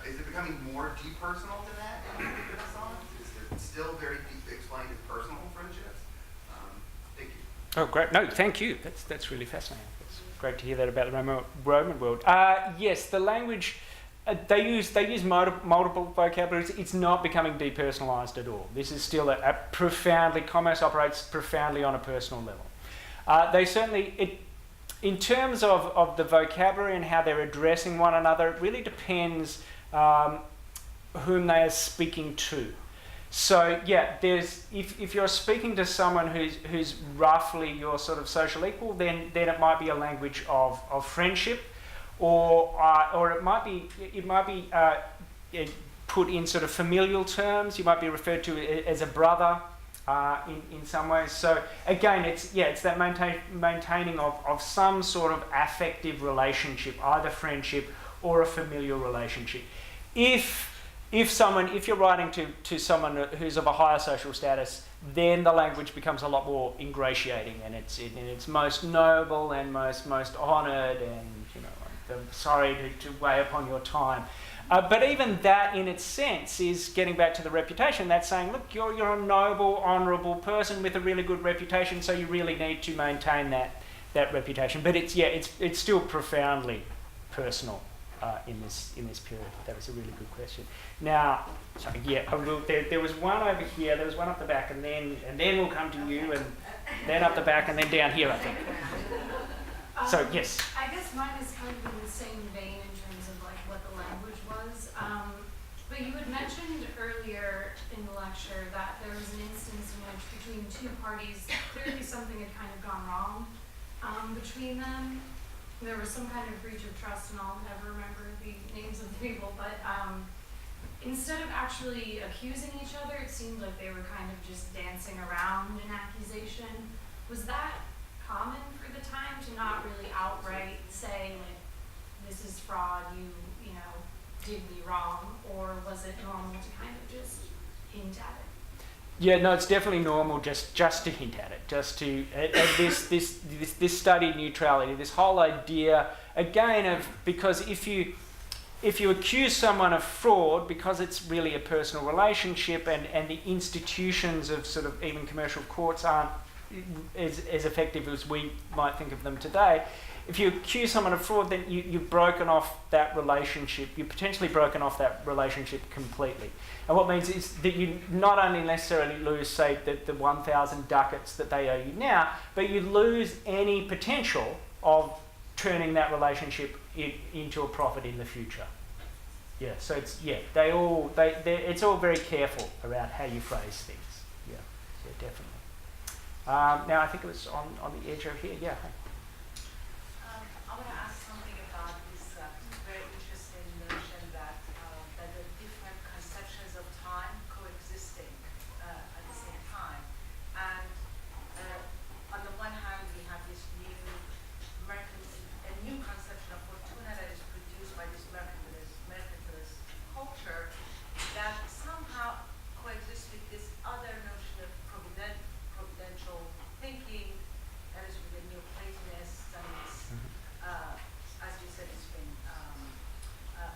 Is it becoming more depersonal than that in the Renaissance? Is it still very deep explained as personal friendships? Thank you. Oh, great. No, thank you. That's really fascinating. It's great to hear that about the Roman world. Yes, the language, they use multiple vocabularies. It's not becoming depersonalised at all. This is still a profoundly, commerce operates profoundly on a personal level. They certainly, in terms of the vocabulary and how they're addressing one another, it really depends whom they are speaking to. So yeah, if you're speaking to someone who's roughly your sort of social equal, then it might be a language of friendship, or it might be put in sort of familial terms. You might be referred to as a brother. In some ways. So again, it's that maintaining of some sort of affective relationship, either friendship or a familial relationship. If you're writing to someone who's of a higher social status, then the language becomes a lot more ingratiating, and it's most noble and most honoured, and I'm sorry to weigh upon your time. But even that, in its sense, is getting back to the reputation. That's saying, look, you're a noble, honourable person with a really good reputation, so you really need to maintain that reputation. But it's still profoundly personal in this period. That was a really good question. Now, sorry, there was one over here. There was one up the back, and then we'll come to you, and then up the back, and then down here, I think. So yes. I guess mine is kind of in the same vein in terms of like what the language was. But you had mentioned earlier in the lecture that there was an instance in which between two parties, clearly something had kind of gone wrong between them. There was some kind of breach of trust, and I'll never remember the names of the people, but instead of actually accusing each other, it seemed like they were kind of just dancing around an accusation. Was that common for the time, to not really outright say, like, this is fraud, you did me wrong, or was it normal to kind of just hint at it? Yeah, no, it's definitely normal just to hint at it, just to this studied neutrality, this whole idea again of, because if you accuse someone of fraud, because it's really a personal relationship, and the institutions of sort of even commercial courts aren't as effective as we might think of them today, if you accuse someone of fraud, then you've broken off that relationship. You've potentially broken off that relationship completely. And what means is that you not only necessarily lose, say, the 1,000 ducats that they owe you now, but you lose any potential of turning that relationship into a profit in the future. Yeah, so it's, it's all very careful around how you phrase things. Yeah, definitely. Now, I think it was on the edge over here. Yeah. I want to ask something about this very interesting notion that that the different conceptions of time coexisting at the same time. And on the one hand, we have this a new conception of fortuna that is produced by this mercantilist culture that somehow coexists with this other notion of providential thinking that is with the Neoplatonists, and it's, as you said, it's been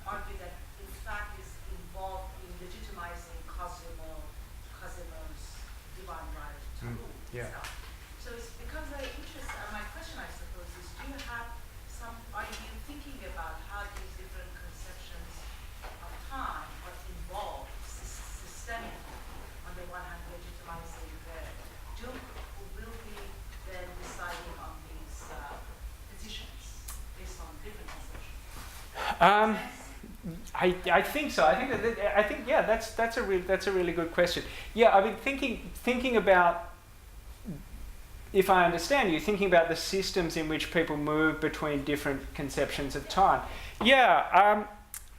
argued that in fact is involved in legitimizing Cosimo's divine right to rule itself. So it becomes very interesting. My question, I suppose, is are you thinking about how these different conceptions of time are involved systemically? On the one hand, legitimizing the Duke, who will be then deciding on these positions based on different conceptions. I think so. I think that's a really good question. Yeah, I mean thinking about, if I understand you, thinking about the systems in which people move between different conceptions of time. Yeah,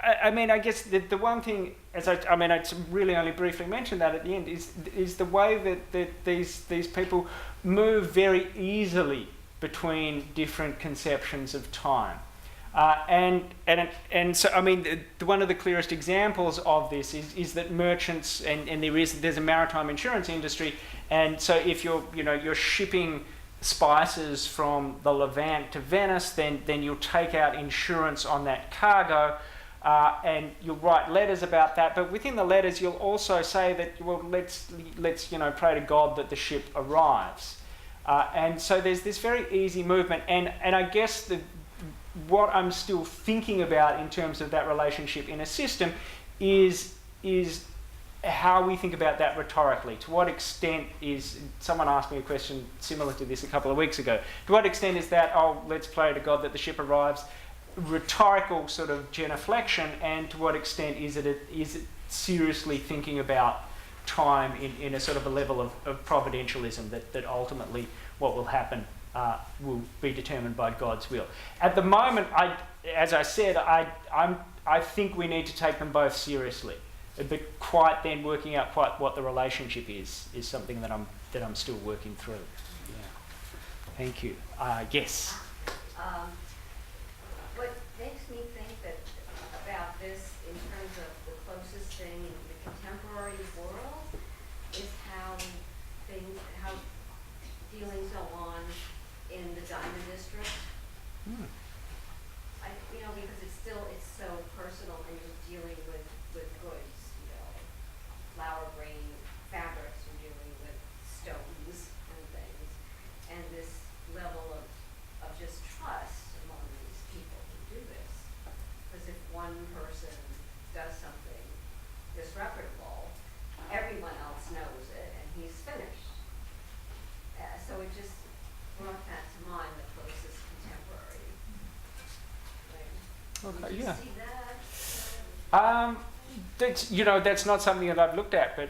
I mean, I guess the one thing, I really only briefly mentioned that at the end, is the way that these people move very easily between different conceptions of time. And so, I mean, one of the clearest examples of this is that merchants, and there's a maritime insurance industry, and so if you're shipping spices from the Levant to Venice, then you'll take out insurance on that cargo, and you'll write letters about that. But within the letters, you'll also say that, well, let's pray to God that the ship arrives. And so there's this very easy movement, and I guess what I'm still thinking about in terms of that relationship in a system is how we think about that rhetorically. To what extent is, someone asked me a question similar to this a couple of weeks ago, to what extent is that, oh, let's pray to God that the ship arrives, rhetorical sort of genuflection, and to what extent is it seriously thinking about time in a sort of a level of providentialism that ultimately what will happen will be determined by God's will. At the moment, as I said, I think we need to take them both seriously. But quite then working out quite what the relationship is something that I'm still working through. Yeah. Thank you. Yes. What makes me think about this in terms of the closest thing in the contemporary world is how dealings go on in the diamond district. Because it's so personal, and you're dealing with goods, flower grain fabrics, you're dealing with stones and things, and this level of just trust among these people who do this. Because if one person does something disreputable, everyone else knows it, and he's finished. So it just brought that to mind, the closest contemporary thing. Okay, Did you yeah. see that? That's not something that I've looked at, but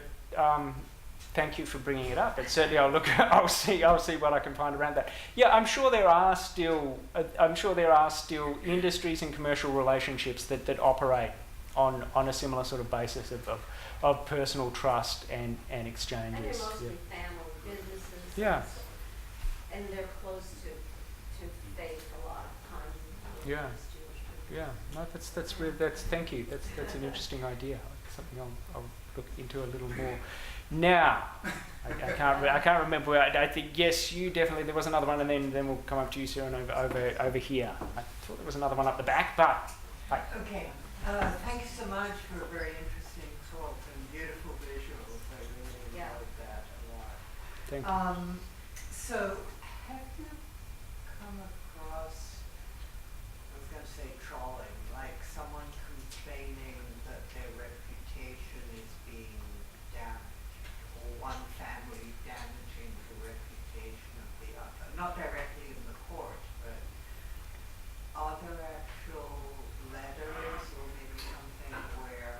thank you for bringing it up. But certainly I'll see what I can find around that. Yeah, I'm sure there are still industries and commercial relationships that operate on a similar sort of basis of personal trust and exchanges. And they're mostly family businesses. Yeah. And they're close to faith a lot of times. Yeah. Yeah, no, thank you. That's an interesting idea. Something I'll look into a little more. Now, I can't remember where. I think yes, you definitely. There was another one, and then we'll come up to you, Sarah, and over here. I thought there was another one up the back, but. Okay. Thank you so much for a very interesting talk and beautiful visuals. I really enjoyed that a lot. Thank you. So, have you come across explaining that their reputation is being damaged, or one family damaging the reputation of the other. Not directly in the court, but are there actual letters or maybe something where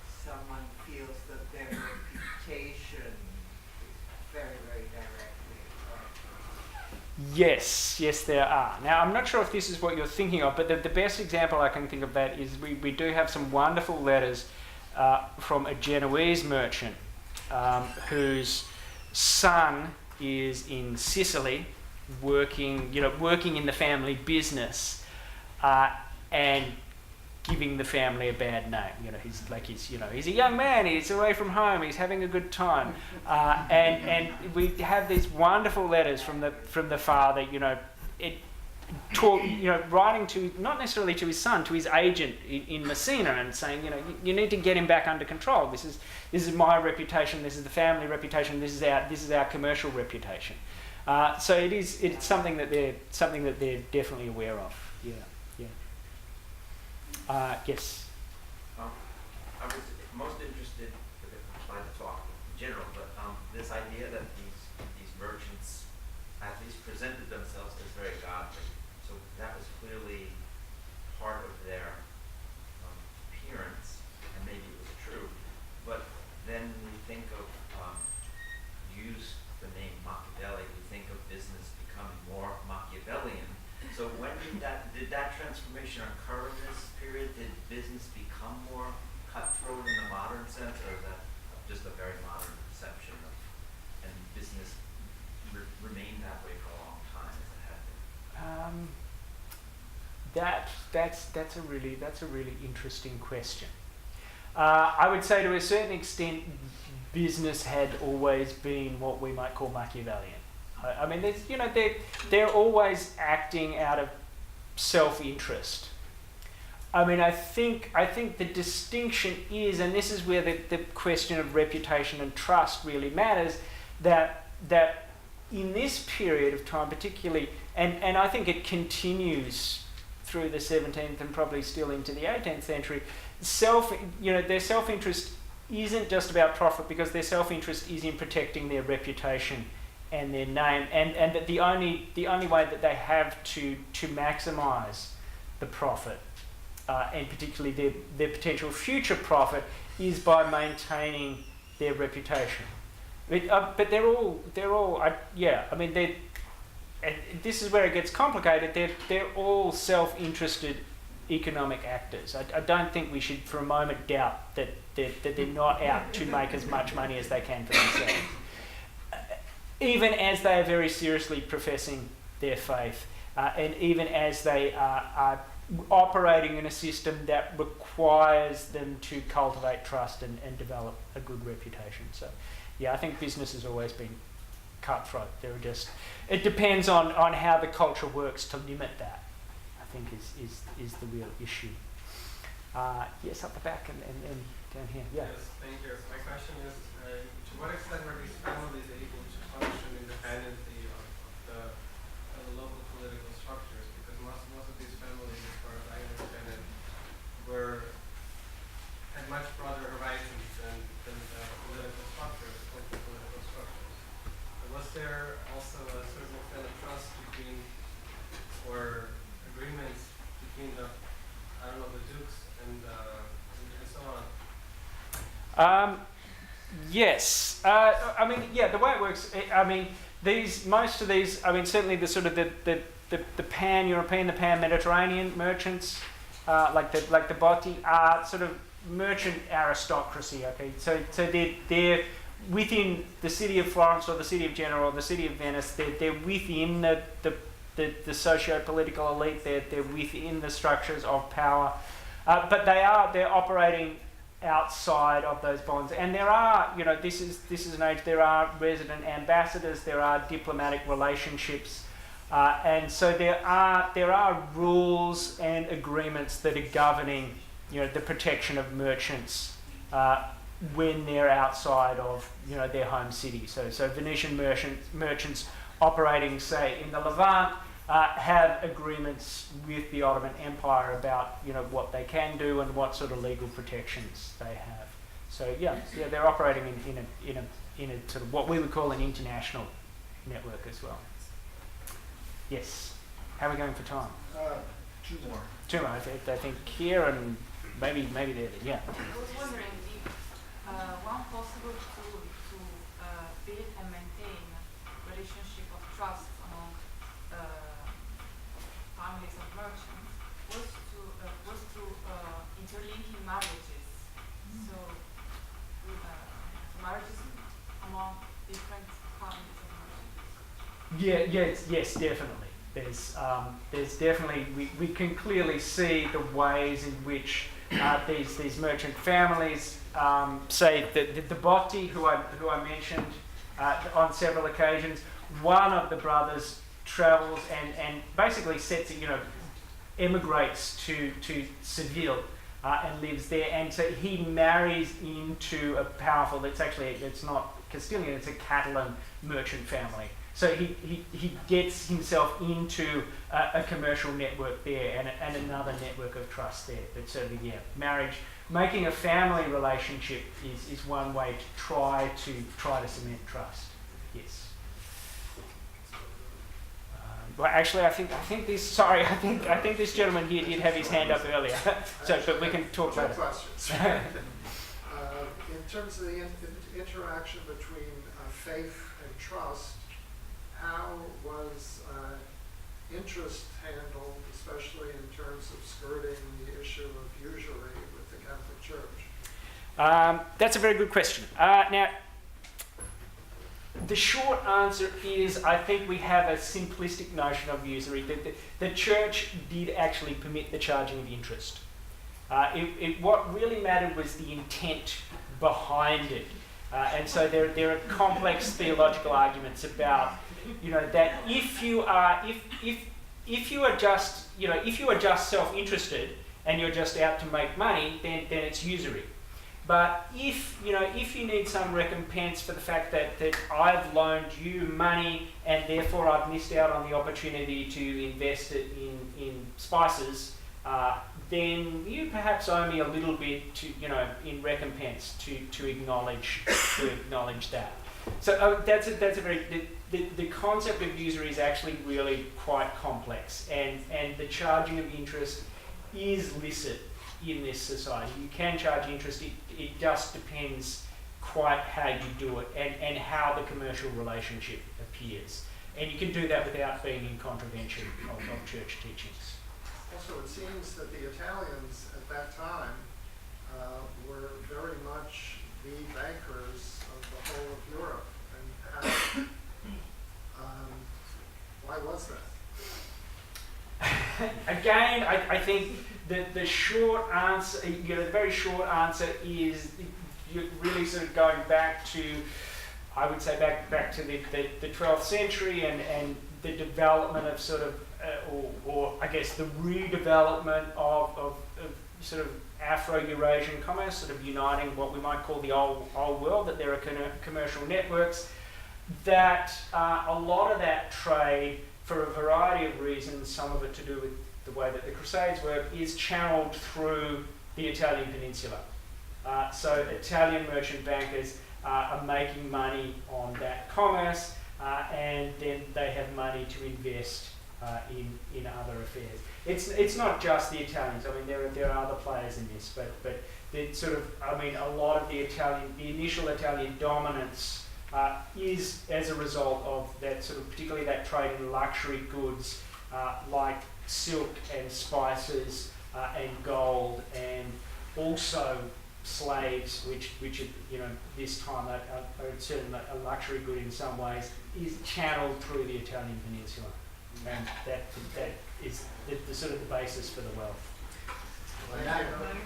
someone feels that their reputation is very, very directly affected? Yes, there are. Now, I'm not sure if this is what you're thinking of, but the best example I can think of that is we do have some wonderful letters from a Genoese merchant whose son is in Sicily, working in the family business, and giving the family a bad name. He's a young man. He's away from home. He's having a good time, and we have these wonderful letters from the father. Writing to, not necessarily to his son, to his agent in Messina, and saying, you need to get him back under control. This is my reputation. This is the family reputation. This is our commercial reputation. So it's something that they're definitely aware of. Yeah. Yes. I was most interested, I'm trying to talk in general, but this idea that these merchants at least presented themselves as very godly. So that was clearly part of their appearance, and maybe it was true. But then we think of, use the name Machiavelli, we think of business becoming more Machiavellian. So when did that transformation occur in this period? Did business become more cutthroat in the modern sense, or is that just a very modern perception of, and business remained that way for a long time as it had been? That's a really interesting question. I would say to a certain extent, business had always been what we might call Machiavellian. I mean, they're always acting out of self-interest. I mean, I think the distinction is, and this is where the question of reputation and trust really matters, that in this period of time particularly, and I think it continues through the 17th and probably still into the 18th century, their self-interest isn't just about profit, because their self-interest is in protecting their reputation and their name, and that the only way that they have to maximise the profit, and particularly their potential future profit, is by maintaining their reputation. But they're all I mean, and this is where it gets complicated. They're all self-interested economic actors. I don't think we should for a moment doubt that they're not out to make as much money as they can for themselves. Even as they are very seriously professing their faith, and even as they are operating in a system that requires them to cultivate trust and develop a good reputation. So, yeah, I think business has always been cutthroat. It depends on how the culture works to limit that, I think is the real issue. Yes, up the back and down here. Yeah. Yes, thank you. My question is, to what extent are these families able to function independently of the local political structures? Because most of these families, as far as I understand it, had much broader horizons than the political structures, local political structures. Was there also a certain extent of trust between, or agreements between the dukes and so on? Yes. I mean, yeah, the way it works, I mean, most of these, I mean, certainly the sort of the pan-European, the pan-Mediterranean merchants, like the Botti, are sort of merchant aristocracy, okay? So they're within the city of Florence or the city of Genoa or the city of Venice. They're within the socio-political elite. They're within the structures of power, but they're operating outside of those bonds. And there are, this is an age. There are resident ambassadors. There are diplomatic relationships, and so there are rules and agreements that are governing, the protection of merchants when they're outside of, their home city. So Venetian merchants operating, say, in the Levant, have agreements with the Ottoman Empire about, you know, what they can do and what sort of legal protections they have. So yeah, they're operating in a sort of what we would call an international network as well. Yes. How are we going for time? Two more. Two more. I think here and maybe there. Yeah. I was wondering if one possible tool to build and maintain relationship of trust among families of merchants was through interlinking marriages. So marriages among different families of merchants. Yes, definitely. There's definitely we can clearly see the ways in which these merchant families, say the Botti who I mentioned on several occasions, one of the brothers travels and basically emigrates to Seville and lives there, and so he marries into a powerful. It's not Castilian, it's a Catalan merchant family. So he gets himself into a commercial network there and another network of trust there. But certainly, marriage, making a family relationship is one way to try to cement trust. Yes. Well, actually, I think this gentleman here did have his hand up earlier. But we can talk about it. Two questions. In terms of the interaction between faith and trust, how was interest handled, especially in terms of skirting the issue of usury with the Catholic Church? That's a very good question. Now, the short answer is I think we have a simplistic notion of usury. The church did actually permit the charging of interest. What really mattered was the intent behind it. And so there are complex theological arguments about, that if you are just self-interested and you're just out to make money, then it's usury. But if you need some recompense for the fact that I've loaned you money and therefore I've missed out on the opportunity to invest it in spices, then you perhaps owe me a little bit in recompense to acknowledge that. So that's a very the concept of usury is actually really quite complex, and the charging of interest is licit in this society. You can charge interest. It just depends quite how you do it and how the commercial relationship appears. And you can do that without being in contravention of church teachings. Also, it seems that the Italians at that time were very much the bankers of the whole of Europe. And how, why was that? Again, I think the short answer, the very short answer is you're really sort of going back to, I would say back to the 12th century and the development of sort of, or I guess the redevelopment of sort of Afro-Eurasian commerce, sort of uniting what we might call the old world, that there are commercial networks, that a lot of that trade, for a variety of reasons, some of it to do with the way that the Crusades work, is channeled through the Italian peninsula. So Italian merchant bankers are making money on that commerce, and then they have money to invest in other affairs. It's not just the Italians. I mean, there are other players in this, but it's sort of, a lot of the initial Italian dominance is as a result of that sort of, particularly that trade in luxury goods like silk and spices and gold, and also slaves, which are, this time are certainly a luxury good in some ways, is channeled through the Italian peninsula, and that is the sort of the basis for the wealth. Well, now,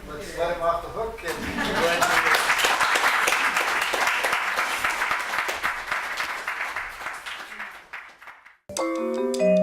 Let's let him off the hook. And